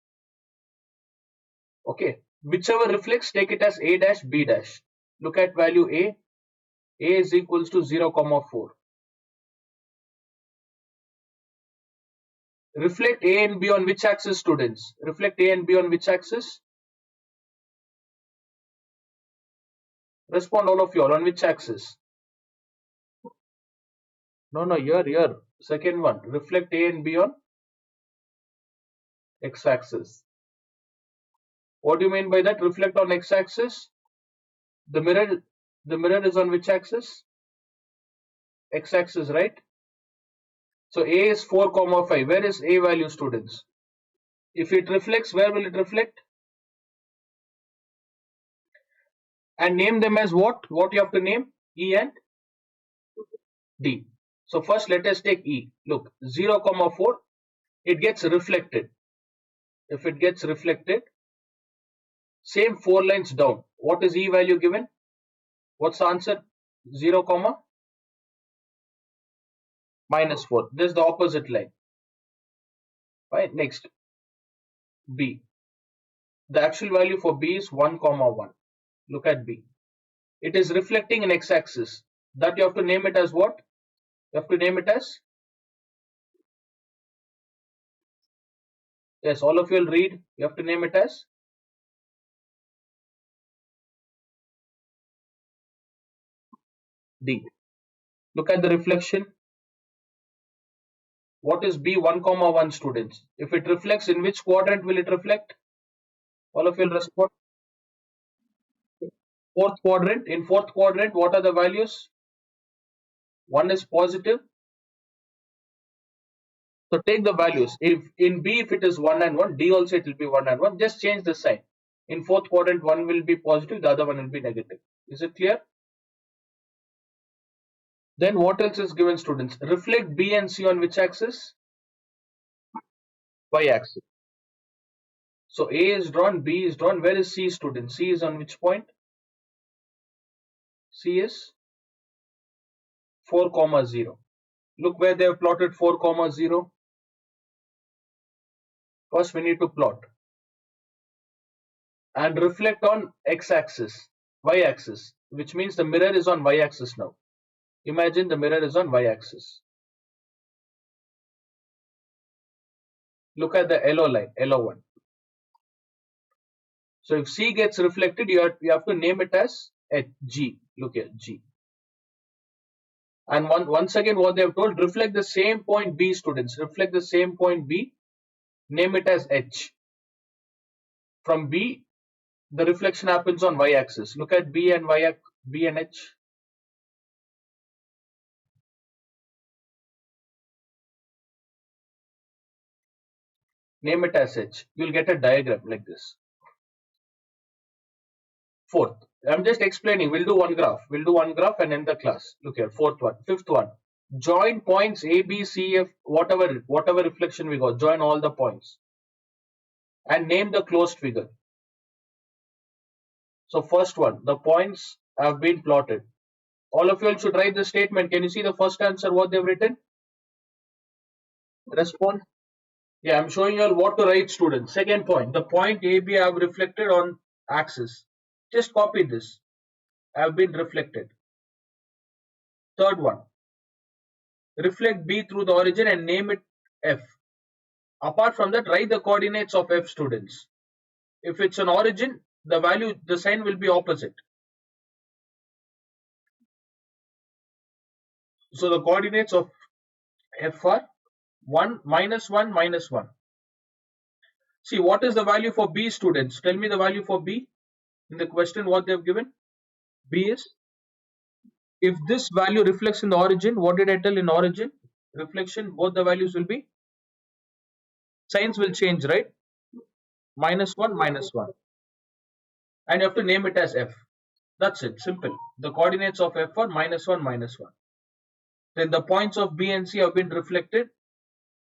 Okay. Whichever reflects, take it as A dash, B dash. Look at value A. A is equals to 0, 4. Reflect A and B on which axis, students? Reflect A and B on which axis? Respond all of you all. On which axis? No, here. Second one. Reflect A and B on x-axis. What do you mean by that? Reflect on x-axis? The mirror is on which axis? X-axis, right? So A is 4, 5. Where is A value, students? If it reflects, where will it reflect? And name them as what? What you have to name? E and D. So first let us take E. Look, 0, 4. It gets reflected. If it gets reflected, same 4 lines down. What is E value given? What's the answer? 0, minus 4. This is the opposite line. Right. Next, B. The actual value for B is 1, 1. Look at B. It is reflecting in x-axis. That you have to name it as what? You have to name it as? Yes, all of you will read. You have to name it as? D. Look at the reflection. What is B 1, 1, students? If it reflects, in which quadrant will it reflect? All of you will respond. Fourth quadrant. In fourth quadrant, what are the values? 1 is positive. So take the values. If in B, if it is 1 and 1, D also it will be 1 and 1. Just change the sign. In fourth quadrant, one will be positive, the other one will be negative. Is it clear? Then what else is given, students? Reflect B and C on which axis? Y axis. So A is drawn, B is drawn. Where is C, student? C is on which point? C is 4, 0. Look where they have plotted 4, 0. First we need to plot. And reflect on x-axis, y-axis, which means the mirror is on y-axis now. Imagine the mirror is on y-axis. Look at the yellow line, yellow one. So if C gets reflected, you have to name it as G. Look here, G. And once again, what they have told, reflect the same point B, students. Reflect the same point B. Name it as H. From B, the reflection happens on y-axis. Look at B and H. Name it as H. You'll get a diagram like this. Fourth, I'm just explaining. We'll do one graph. We'll do one graph and end the class. Look here. Fourth one. Fifth one. Join points A, B, C, F, whatever reflection we got. Join all the points and name the closed figure. So first one, the points have been plotted. All of you all should write the statement. Can you see the first answer, what they've written? Respond. Yeah, I'm showing you all what to write, students. Second point, the point AB I have reflected on axis. Just copy this. Have been reflected. Third one, reflect B through the origin and name it F. Apart from that, write the coordinates of F, students. If it's an origin, the sign will be opposite. So the coordinates of F are 1, -1, -1. See, what is the value for B, students? Tell me the value for B in the question what they have given. B is, if this value reflects in the origin, what did I tell in origin? Reflection, both the values will be, signs will change, right? -1, -1. And you have to name it as F. That's it, simple. The coordinates of F are -1, -1. Then the points of B and C have been reflected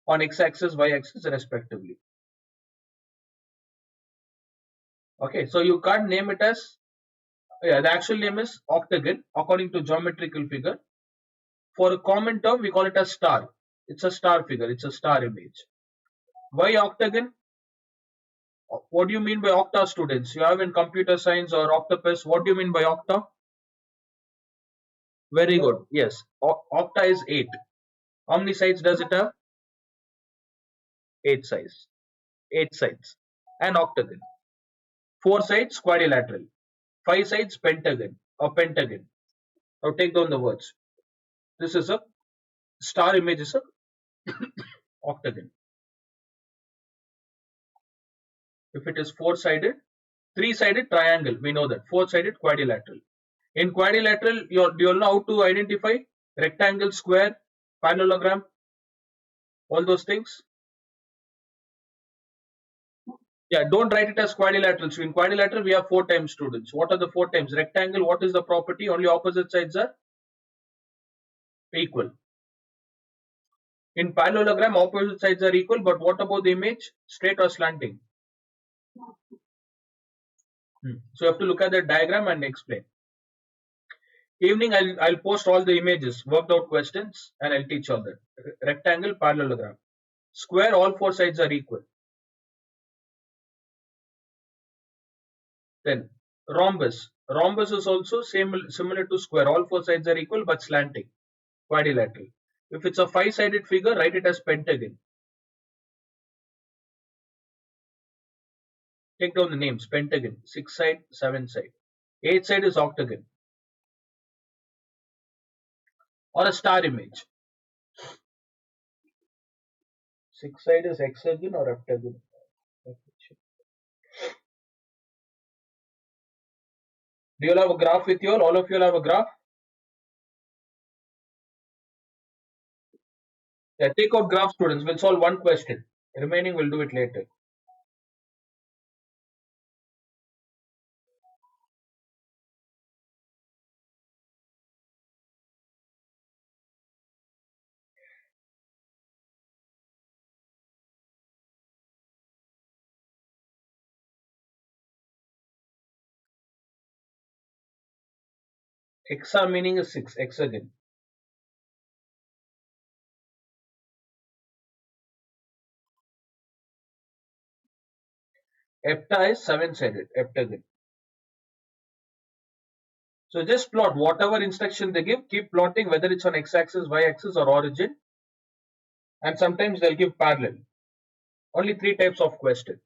on x-axis, y-axis respectively. Okay, so you can't name it as, yeah, the actual name is octagon according to geometrical figure. For a common term, we call it a star. It's a star figure, it's a star image. Why octagon? What do you mean by octa, students? You have in computer science or octopus, what do you mean by octa? Very good, yes. Octa is 8. How many sides does it have? 8 sides. 8 sides. An octagon. 4 sides, quadrilateral. 5 sides, pentagon or pentagon. Now take down the words. This is a star image, is a octagon. If it is 4-sided, 3-sided triangle, we know that. 4-sided quadrilateral. In quadrilateral, do you all know how to identify rectangle, square, parallelogram, all those things? Yeah, don't write it as quadrilateral. So in quadrilateral, we have 4 times, students. What are the 4 times? Rectangle, what is the property? Only opposite sides are equal. In parallelogram, opposite sides are equal, but what about the image? Straight or slanting? So you have to look at the diagram and explain. Evening, I'll post all the images, worked out questions, and I'll teach all that. Rectangle, parallelogram. Square, all 4 sides are equal. Then rhombus. Rhombus is also similar to square. All 4 sides are equal but slanting. Quadrilateral. If it's a 5-sided figure, write it as pentagon. Take down the names. Pentagon. 6-side, 7-side. 8-side is octagon. Or a star image. 6-side is hexagon or octagon. Do you all have a graph with you all? All of you all have a graph? Yeah, take out graph, students. We'll solve one question. Remaining we'll do it later. Hexa meaning is 6, hexagon. Hepta is 7-sided, heptagon. So just plot whatever instruction they give, keep plotting whether it's on x-axis, y-axis or origin. And sometimes they'll give parallel. Only three types of question.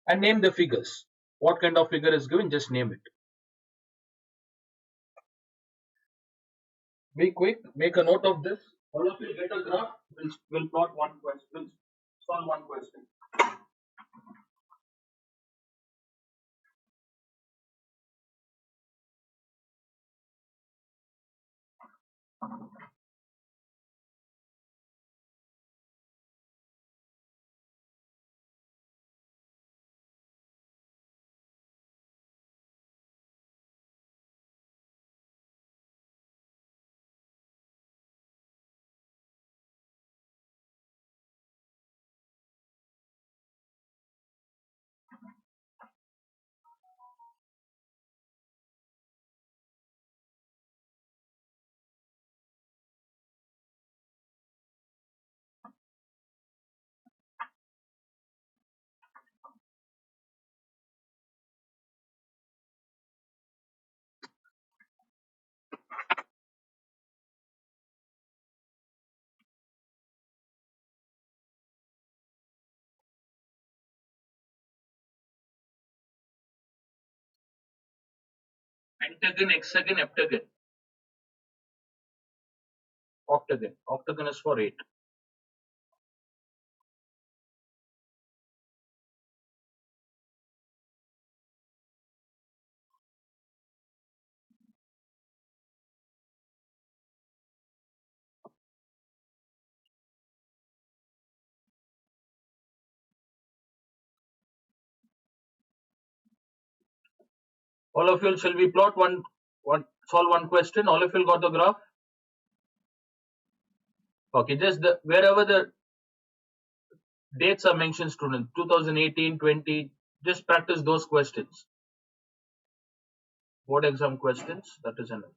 And name the figures. What kind of figure is given? Just name it. Be quick. Make a note of this. All of you get a graph. We'll plot one question. We'll solve one question. Pentagon, hexagon, heptagon, octagon. Octagon is for 8. All of you, shall we plot solve one question? All of you got the graph? Okay, just wherever the dates are mentioned, students, 2018, 20, just practice those questions. Board exam questions, that is enough.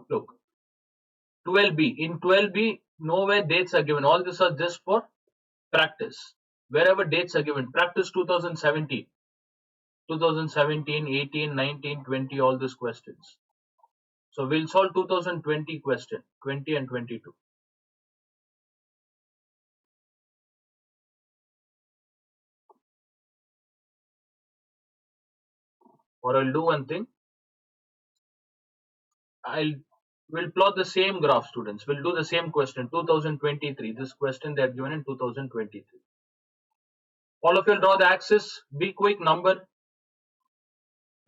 Look, 12B. In 12B, nowhere dates are given. All these are just for practice. Wherever dates are given, practice 2017, 2017, 18, 19, 20, all these questions. So we'll solve 2020 question, 20 and 22. Or I'll do one thing. I'll We'll plot the same graph, students. We'll do the same question, 2023. This question they are given in 2023. All of you draw the axis. Be quick. Number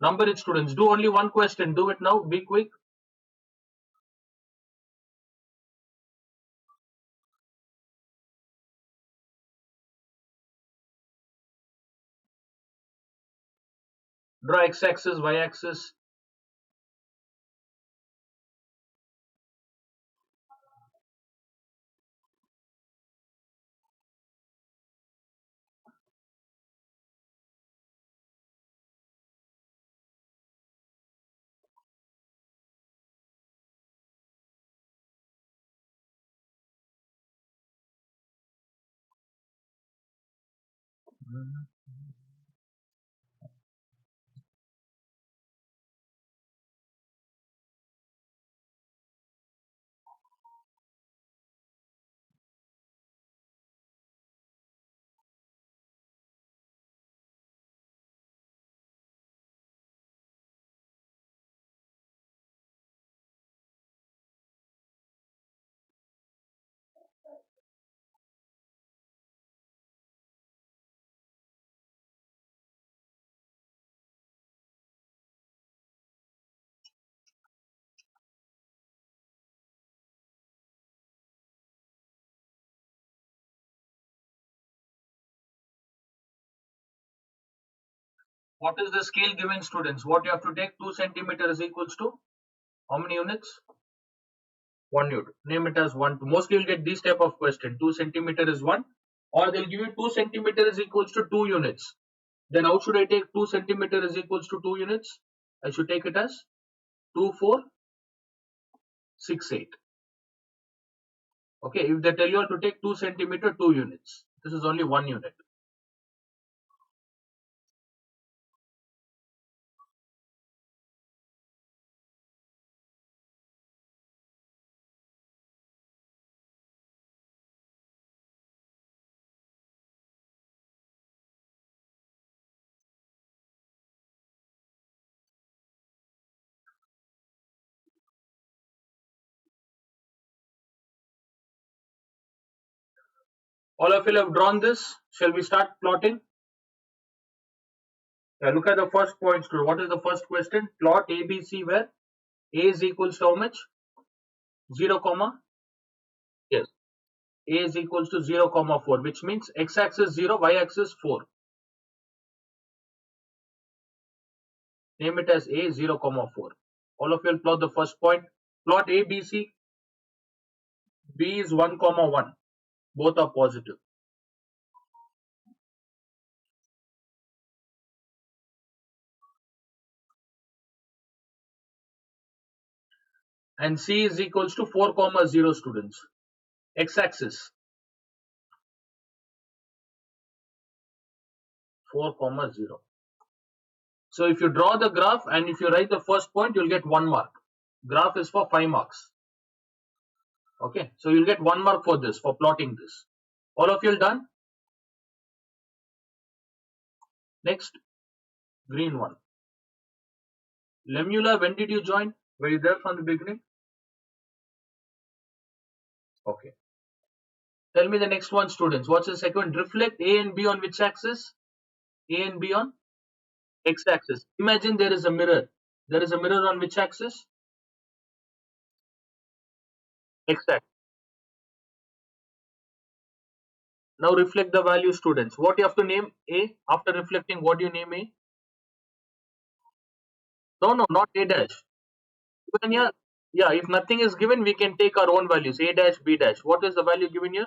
it, students. Do only one question. Do it now. Be quick. Draw x-axis, y-axis. What is the scale given, students? What you have to take? 2 centimeters equals to how many units? 1 unit. Name it as 1. Mostly you'll get this type of question. 2 centimeter is 1. Or they'll give you 2 centimeter is equals to 2 units. Then how should I take 2 centimeter is equals to 2 units? I should take it as 2468. Okay, if they tell you to take 2 centimeter, 2 units. This is only 1 unit. All of you have drawn this. Shall we start plotting? Look at the first point. What is the first question? Plot ABC where A is equals to how much? 0 comma? Yes. A is equals to 0 comma 4, which means x-axis 0, y-axis 4. Name it as A 0 comma 4. All of you will plot the first point. Plot A, B, C. B is 1 comma 1. Both are positive. And C is equals to 4 comma 0 students. X-axis 4 comma 0. So if you draw the graph and if you write the first point, you'll get 1 mark. Graph is for 5 marks. Okay, so you'll get 1 mark for this, for plotting this. All of you done? Next, green one. Lemula, when did you join? Were you there from the beginning? Okay. Tell me the next one, students. What's the second? Reflect A and B on which axis? A and B on x-axis. Imagine there is a mirror. There is a mirror on which axis? X-axis. Now reflect the value, students. What you have to name A? After reflecting, what do you name A? No, not A dash. Given here, yeah, if nothing is given, we can take our own values. A dash, B dash. What is the value given here?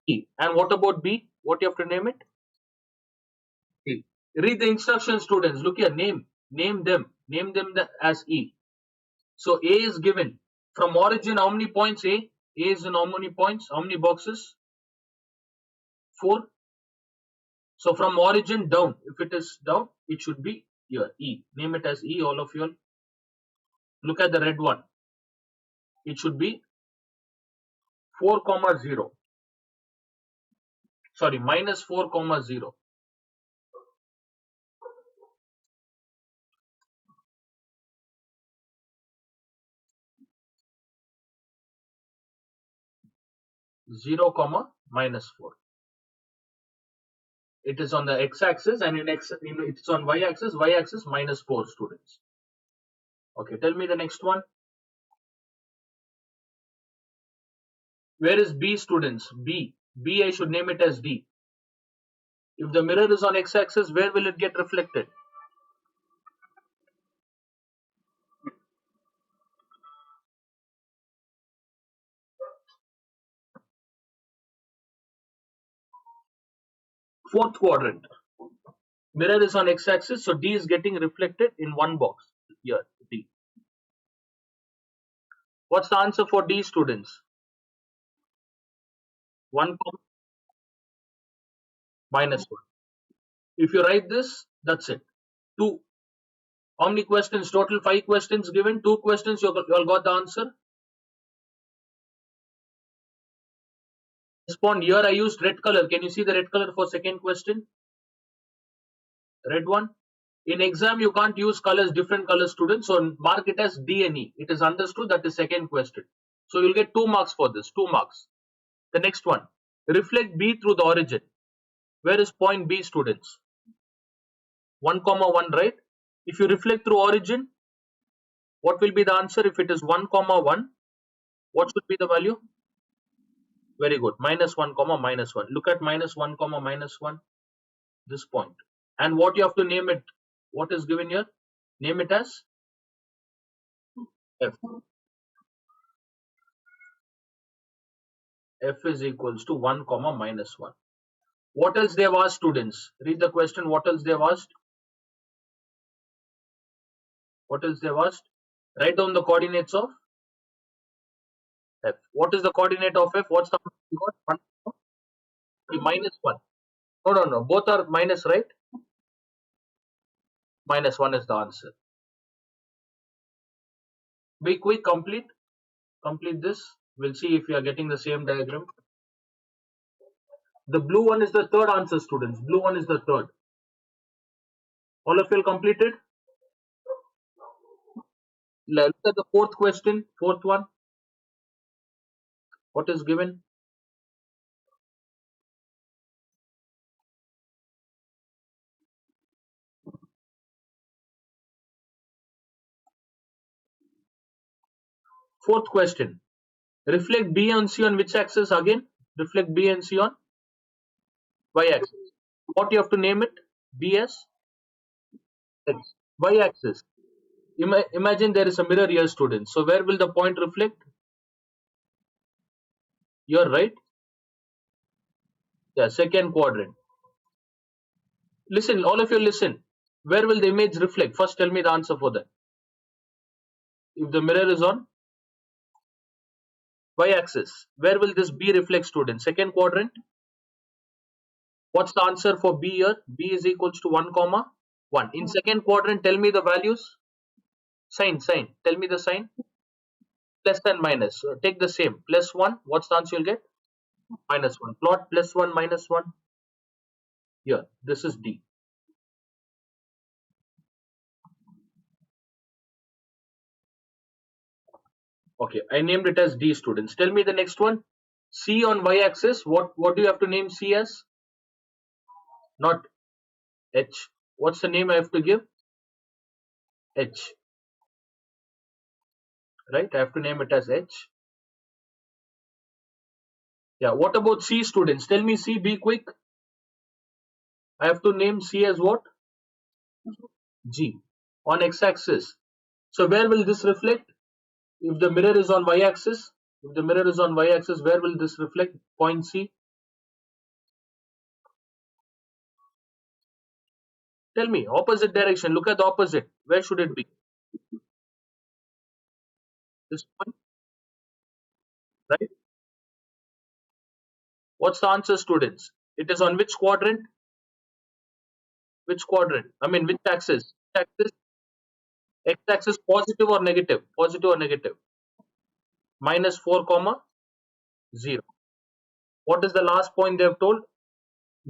E. And what about B? What you have to name it? E. Read the instructions, students. Look here. Name them. Name them as E. So A is given. From origin, how many points A? A is in how many points? How many boxes? 4. So from origin down, if it is down, it should be here, E. Name it as E, all of you. Look at the red one. It should be 4 comma 0. Sorry, minus 4 comma 0. Zero comma minus 4. It is on the x-axis and it's on y-axis. Y-axis minus 4, students. Okay, tell me the next one. Where is B, students? B. I should name it as D. If the mirror is on x-axis, where will it get reflected? Fourth quadrant. Mirror is on x-axis, so D is getting reflected in one box. Here, D. What's the answer for D, students? 1 comma minus 1. If you write this, that's it. 2. How many questions? Total 5 questions given. 2 questions, you all got the answer. Respond. Here I used red color. Can you see the red color for second question? Red one. In exam, you can't use colors, different color, students. So mark it as D and E. It is understood that is second question. So you'll get 2 marks for this. 2 marks. The next one. Reflect B through the origin. Where is point B, students? 1 comma 1, right? If you reflect through origin, what will be the answer? If it is 1 comma 1, what should be the value? Very good. Minus 1 comma minus 1. Look at minus 1 comma minus 1. This point. And what you have to name it? What is given here? Name it as F. F is equals to 1 comma minus 1. What else they have asked, students? Read the question. What else they have asked? What else they have asked? Write down the coordinates of F. What is the coordinate of F? What's the one? Minus 1. No. Both are minus, right? Minus 1 is the answer. Be quick, complete this. We'll see if you are getting the same diagram. The blue one is the third answer, students. Blue one is the third. All of you completed? Look at the fourth question. Fourth one. What is given? Fourth question. Reflect B and C on which axis again? Reflect B and C on y axis. What you have to name it? B as X. Y axis. Imagine there is a mirror here, students. So where will the point reflect? You're right. Yeah, second quadrant. Listen, all of you listen. Where will the image reflect? First tell me the answer for that. If the mirror is on y axis, where will this B reflect, students? Second quadrant. What's the answer for B here? B is equals to 1 comma 1. In second quadrant, tell me the values. Sign. Tell me the sign. Plus and minus. Take the same. Plus 1. What's the answer you'll get? Minus 1. Plot plus 1 minus 1. Here. This is D. Okay. I named it as D, students. Tell me the next one. C on y axis. What do you have to name C as? Not H. What's the name I have to give? H. Right? I have to name it as H. Yeah. What about C, students? Tell me C. Be quick. I have to name C as what? G. On x axis. So where will this reflect? If the mirror is on y axis, where will this reflect? Point C. Tell me, opposite direction. Look at the opposite. Where should it be? This point, right? What's the answer, students? It is on which quadrant? Which quadrant? I mean, which axis? Axis, x axis, positive or negative? Positive or negative? Minus 4 comma 0. What is the last point they have told?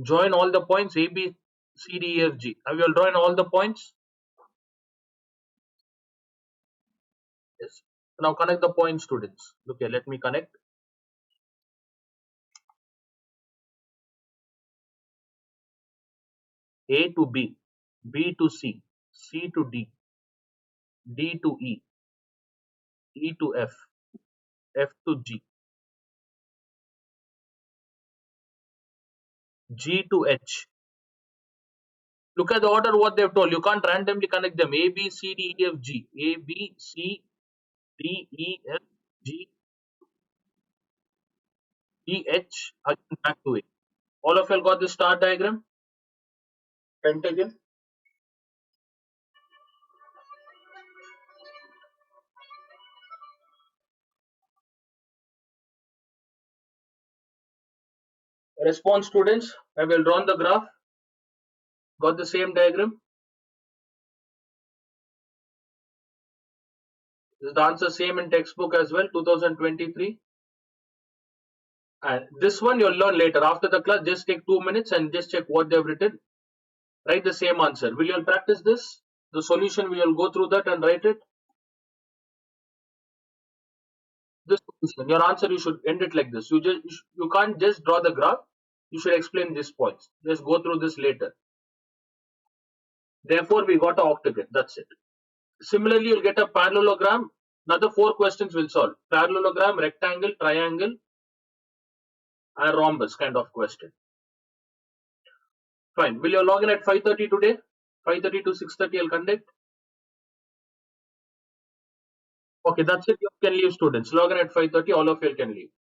Join all the points A, B, C, D, E, F, G. Have you all drawn all the points? Yes. Now connect the points, students. Look here, let me connect. A to B, B to C, C to D, D to E, E to F, F to G, G to H. Look at the order what they've told. You can't randomly connect them. A, B, C, D, E, F, G. A, B, C, D, E, F, G, E, H. Again back to A. All of you got the star diagram? Pentagon. Response, students. I will draw the graph. Got the same diagram? Is the answer same in textbook as well, 2023? And this one you'll learn later. After the class, just take 2 minutes and just check what they've written. Write the same answer. Will you all practice this? The solution, we will go through that and write it. This solution, your answer, you should end it like this. You can't just draw the graph. You should explain these points. Just go through this later. Therefore, we got an octagon. That's it. Similarly, you'll get a parallelogram. Another 4 questions will solve. Parallelogram, rectangle, triangle, and rhombus kind of question. Fine. Will you log in at 5:30 today? 5:30 to 6:30 I'll conduct. Okay, that's it. You can leave, students. Log in at 5:30. All of you can leave.